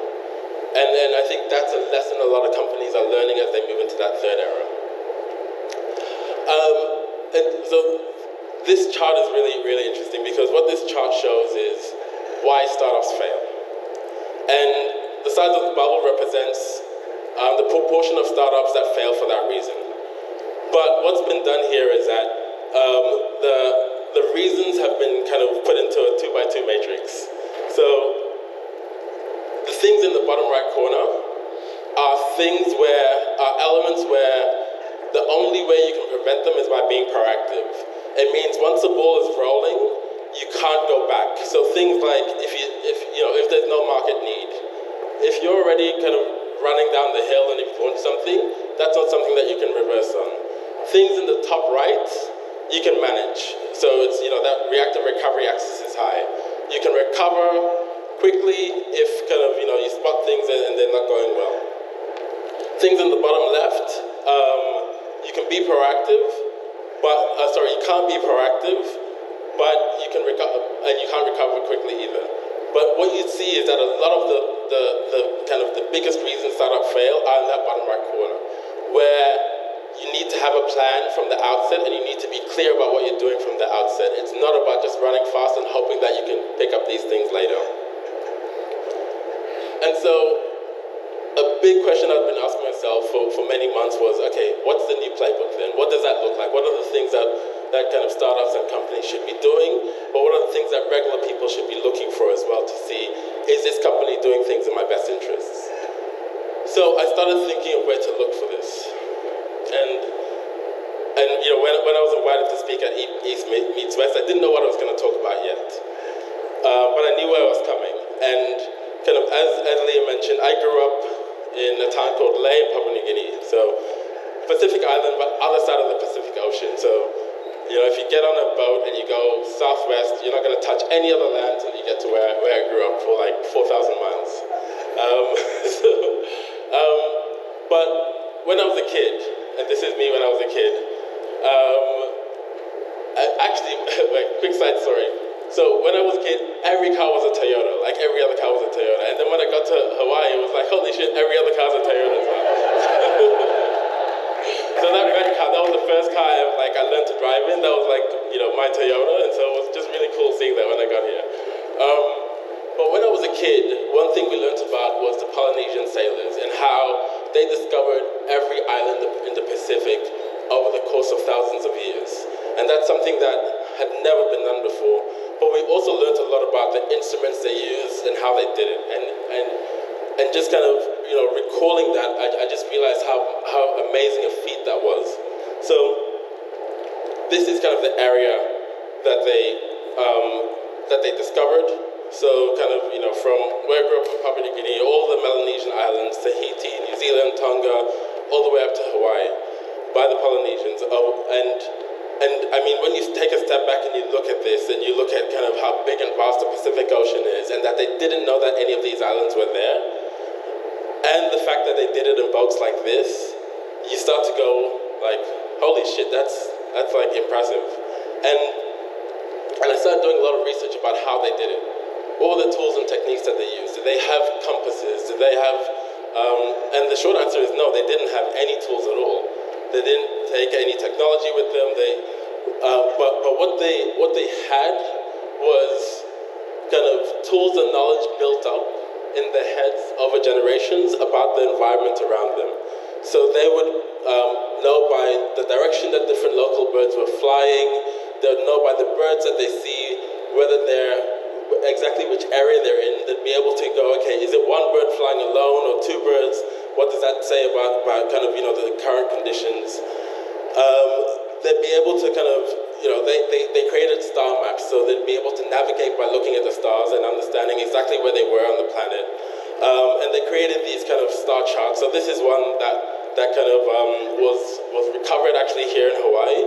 And I think that's a lesson a lot of companies are learning as they move into that third era. And so this chart is really, really interesting because what this chart shows is why startups fail. And the size of the bubble represents the proportion of startups that fail for that reason. But what's been done here is that the reasons have been kind of put into a 2x2 matrix. So the things in the bottom right corner are elements where the only way you can prevent them is by being proactive. It means once the ball is rolling, you can't go back. So things like if there's no market need, if you're already kind of running down the hill and you've launched something, that's not something that you can reverse on. Things in the top right, you can manage. So it's that reactive recovery axis is high. You can recover quickly if kind of you spot things and they're not going well. Things in the bottom left, you can be proactive, but you can't be proactive, but you can recover, and you can't recover quickly either. But what you see is that a lot of the kind of the biggest reasons startups fail are in that bottom right corner, where you need to have a plan from the outset and you need to be clear about what you're doing from the outset. It's not about just running fast and hoping that you can pick up these things later. And so a big question I've been asking myself for many months was, okay, what's the new playbook then? What does that look like? What are the things that kind of startups and companies should be doing? But what are the things that regular people should be looking for as well to see, is this company doing things in my best interests? So I started thinking of where to look for this. And when I was invited to speak at East Meets West, I didn't know what I was going to talk about yet. But I knew where I was coming. And kind of as Leah mentioned, I grew up in a town called Lae in Papua New Guinea. So Pacific Island, but other side of the Pacific Ocean. So if you get on a boat and you go southwest, you're not going to touch any other land until you get to where I grew up for like 4,000 miles. But when I was a kid, and this is me when I was a kid, quick side story. So when I was a kid, every car was a Toyota, like every other car was a Toyota. And then when I got to Hawaii, it was like, holy shit, every other car's a Toyota as well. So that red car, that was the first car I learned to drive in. That was my Toyota, and so it was just really cool seeing that when I got here. But when I was a kid, one thing we learned about was the Polynesian sailors and how they discovered every island in the Pacific over the course of thousands of years. And that's something that had never been done before. But we also learned a lot about the instruments they used and how they did it. And just kind of, recalling that, I just realized how amazing a feat that was. So this is kind of the area that they discovered. So kind of, from where I grew up in Papua New Guinea, all the Melanesian islands, Tahiti, New Zealand, Tonga, all the way up to Hawaii, by the Polynesians. And I mean, when you take a step back and you look at this, and you look at kind of how big and vast the Pacific Ocean is, and that they didn't know that any of these islands were there, and the fact that they did it in boats like this, you start to go like, holy shit, that's like impressive. And I started doing a lot of research about how they did it. What were the tools and techniques that they used? Did they have compasses? Did they have, and the short answer is no, they didn't have any tools at all. They didn't take any technology with them. But what they had was kind of tools and knowledge built up in the heads of generations about the environment around them. So they would know by the direction that different local birds were flying. They would know by the birds that they see whether they're exactly which area they're in. They'd be able to go, okay, is it one bird flying alone or two birds? What does that say about kind of the current conditions? They'd be able to kind of they created star maps, so they'd be able to navigate by looking at the stars and understanding exactly where they were on the planet. And they created these kind of star charts. So this is one that kind of was recovered actually here in Hawaii,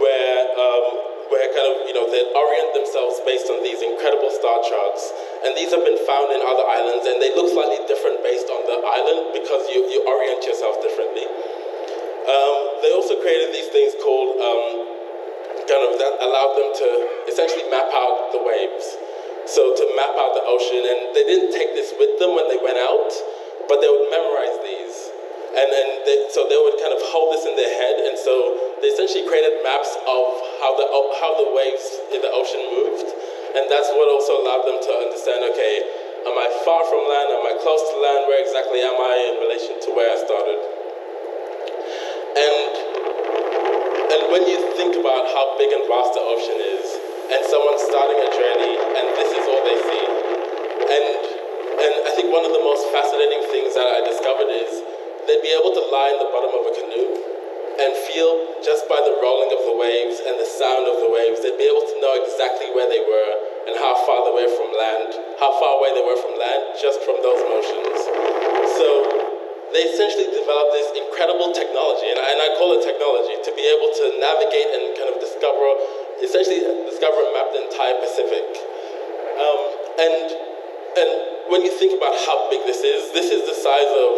where kind of they'd orient themselves based on these incredible star charts, And these have been found in other islands, and they look slightly different based on the island because you orient yourself differently. They also created these things called that allowed them to essentially map out the waves. So to map out the ocean, and they didn't take this with them when they went out, but they would memorize these. And then so they would kind of hold this in their head, and so they essentially created maps of how the waves in the ocean moved. And that's what also allowed them to understand, okay, am I far from land, am I close to land, where exactly am I in relation to where I started? And when you think about how big and vast the ocean is, and someone's starting a journey, and this is all they see, and I think one of the most fascinating things that I discovered is they'd be able to lie in the bottom of a canoe and feel just by the rolling of the waves and the sound of the waves, they'd be able to know exactly where they were and how far away they were from land just from those motions. So they essentially developed this incredible technology, and I call it technology, to be able to navigate and kind of discover and map the entire Pacific. And when you think about how big this is the size of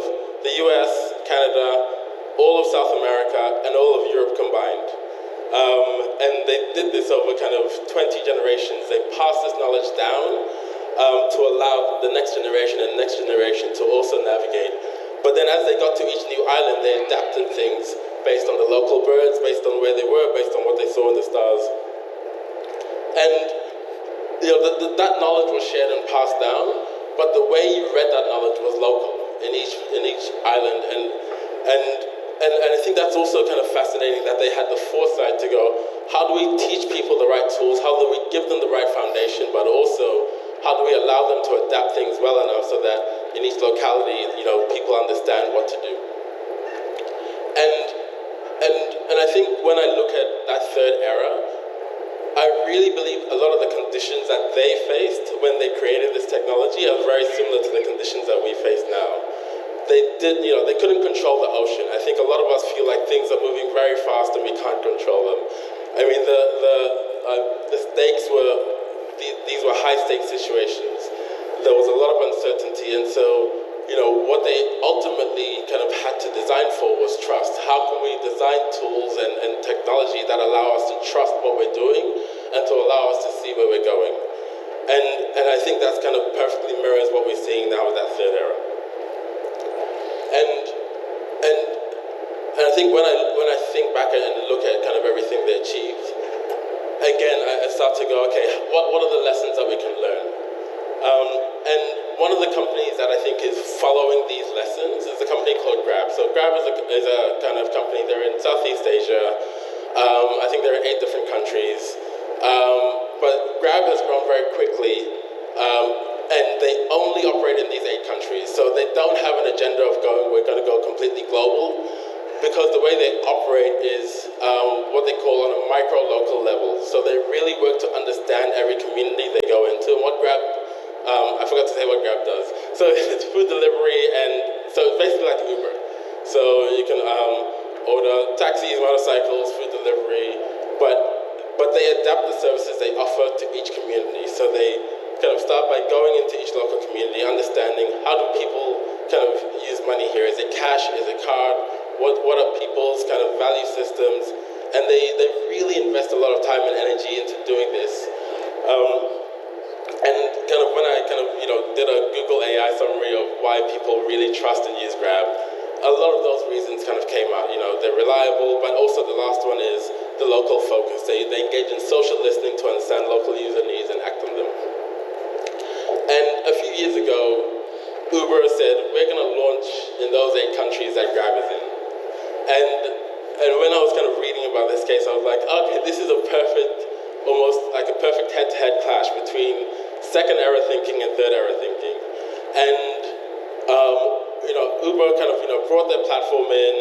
the US, Canada, all of South America, and all of Europe combined. And they did this over kind of 20 generations. They passed this knowledge down to allow the next generation and the next generation to also navigate. But then as they got to each new island, they adapted things based on the local birds, based on where they were, based on what they saw in the stars. And that knowledge was shared and passed down, but the way you read that knowledge was local in each island. And I think that's also kind of fascinating that they had the foresight to go, how do we teach people the right tools? How do we give them the right foundation? But also, how do we allow them to adapt things well enough so that in each locality, people understand what to do? And I think when I look at that third era, I really believe a lot of the conditions that they faced when they created this technology are very similar to the conditions that we face now. They couldn't control the ocean. I think a lot of us feel like things are moving very fast and we can't control them. I mean, the stakes were, these were high stakes situations. There was a lot of uncertainty, and so, what they ultimately kind of had to design for was trust. How can we design tools and technology that allow us to trust what we're doing and to allow us to see where we're going? And I think that's kind of perfectly mirrors what we're seeing now with that third era. And I think when I think back and look at kind of everything they achieved, again, I start to go, okay, what are the lessons that we can learn? And one of the companies that I think is following these lessons is a company called Grab. So Grab is a kind of company. They're in Southeast Asia. I think they're in 8 different countries. But Grab has grown very quickly. And they only operate in these 8 countries. So they don't have an agenda of we're going to go completely global, because the way they operate is what they call on a micro-local level. So they really work to understand every community they go into. And what Grab, I forgot to say what Grab does. So it's food delivery, and so it's basically like Uber. So you can order taxis, motorcycles, food delivery, but they adapt the services they offer to each community. So they kind of start by going into each local community, understanding how do people kind of use money here. Is it cash? Is it card? What are people's kind of value systems? And they really invest a lot of time and energy into doing this. And kind of when I did a Google AI summary of why people really trust and use Grab, a lot of those reasons kind of came out. They're reliable, but also the last one is the local focus. They engage in social listening to understand local user needs and act on them. And a few years ago, Uber said, we're going to launch in those 8 countries that Grab is in. And when I was kind of reading about this case, I was like, okay, this is almost like a perfect head-to-head clash between second era thinking and third era thinking. And Uber kind of brought their platform in.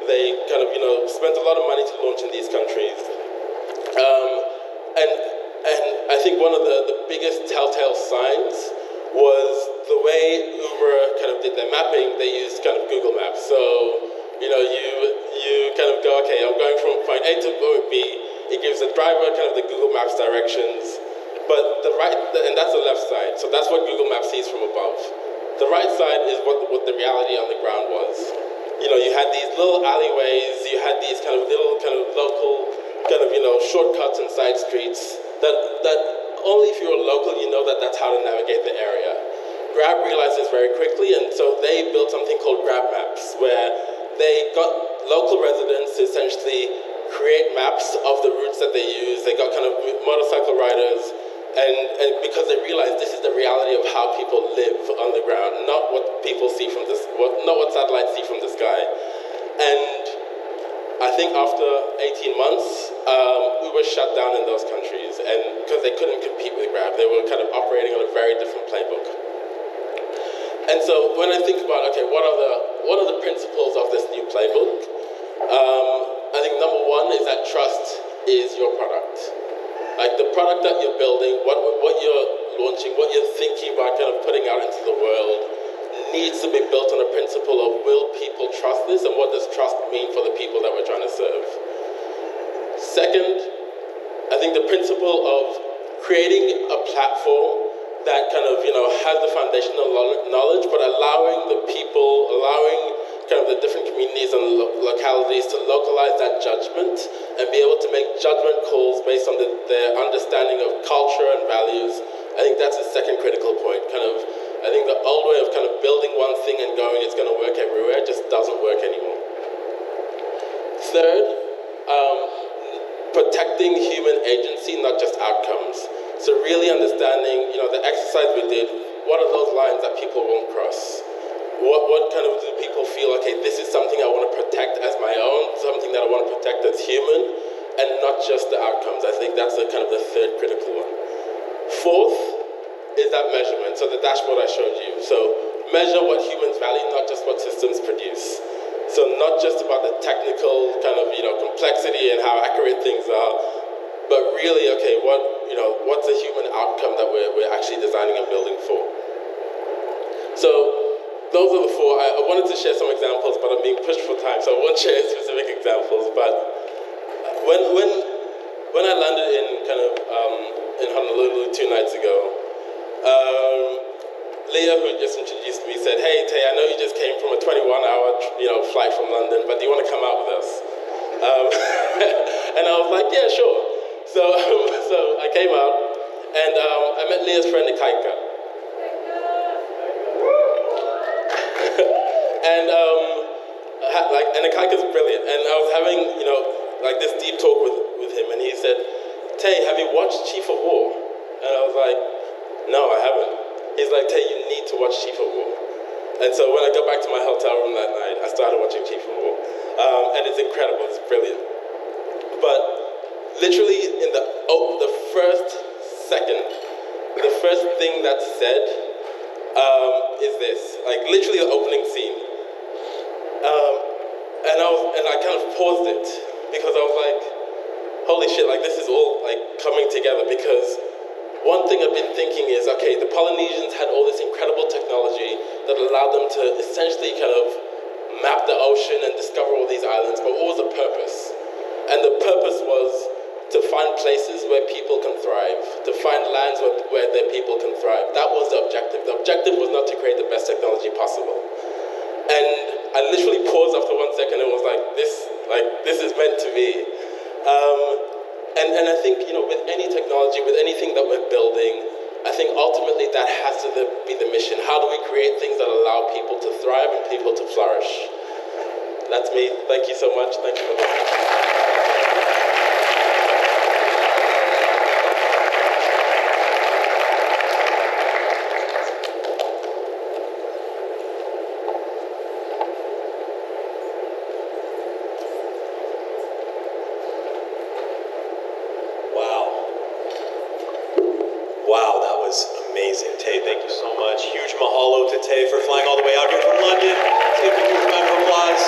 They kind of spent a lot of money to launch in these countries. And I think one of the biggest telltale signs was the way Uber kind of did their mapping. They used kind of Google Maps. So you kind of go, okay, I'm going from point A to point B. It gives the driver kind of the Google Maps directions. But and that's the left side. So that's what Google Maps sees from above. The right side is what the reality on the ground was. You had these little alleyways, you had these kind of local shortcuts and side streets that only if you're a local you know that that's how to navigate the area. Grab realized this very quickly, and so they built something called Grab Maps, where they got local residents to essentially create maps of the routes that they use. They got kind of motorcycle riders, and because they realized this is the reality of how people live on the ground, not what people see from this, not what satellites see from the sky. And I think after 18 months, Uber shut down in those countries, and because they couldn't compete with Grab, they were kind of operating on a very different playbook. And so when I think about, okay, what are the principles of this new playbook? I think number one is that trust is your product. Like the product that you're building, what you're launching, what you're thinking about kind of putting out into the world needs to be built on a principle of will people trust this, and what does trust mean for the people that we're trying to serve. Second, I think the principle of creating a platform that kind of has the foundational knowledge, but allowing the people, allowing kind of the different communities and localities to localize that judgment and be able to make judgment calls based on their understanding of culture and values. I think that's the second critical point. I think the old way of kind of building one thing and going it's going to work everywhere just doesn't work anymore. Third, protecting human agency, not just outcomes. So really understanding, the exercise we did, what are those lines that people won't cross? What kind of do people feel, okay, this is something I want to protect as my own, something that I want to protect as human, and not just the outcomes. I think that's the third critical one. Fourth is that measurement, so the dashboard I showed you. So measure what humans value, not just what systems produce. So not just about the technical complexity and how accurate things are, but really, okay, what's the human outcome that we're actually designing and building for? So those are the four. I wanted to share some examples, but I'm being pushed for time, so I won't share specific examples. But when I landed in Honolulu 2 nights ago, Leah, who just introduced me, said, "Hey, Tey, I know you just came from a 21-hour flight from London, but do you want to come out with us?" And I was like, "Yeah, sure." So I came out, and I met Leah's friend Ikaika. And Ikaika's brilliant. And I was having this deep talk with him, and he said, "Tey, have you watched Chief of War?" And I was like, "No, I haven't." He's like, "Tey, you need to watch Chief of War." And so when I got back to my hotel room that night, I started watching Chief of War. And it's incredible, it's brilliant. But literally in the first second, the first thing that's said is this, literally the opening scene. And I kind of paused it because I was like, holy shit, this is all coming together, because one thing I've been thinking is, okay, the Polynesians had all this incredible technology that allowed them to essentially kind of map the ocean and discover all these islands, but what was the purpose? And the purpose was to find places where people can thrive, to find lands where their people can thrive. That was the objective. The objective was not to create the best technology possible. And I literally paused after 1 second and was like, this is meant to be. And I think, with any technology, with anything that we're building, I think ultimately that has to be the mission. How do we create things that allow people to thrive and people to flourish? That's me. Thank you so much. Thank you for listening. Wow, that was amazing, Tey. Thank you so much. Huge mahalo to Tey for flying all the way out here from London. Let's give him a huge round of applause.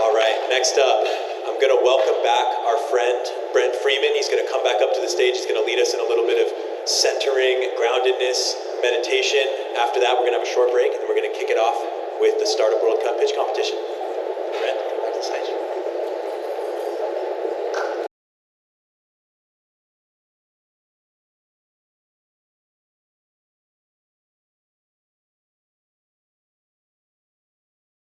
All right, next up, I'm going to welcome back our friend Brent Freeman. He's going to come back up to the stage. He's going to lead us in a little bit of centering, groundedness, meditation. After that, we're going to have a short break, and we're going to kick it off with the Startup World Cup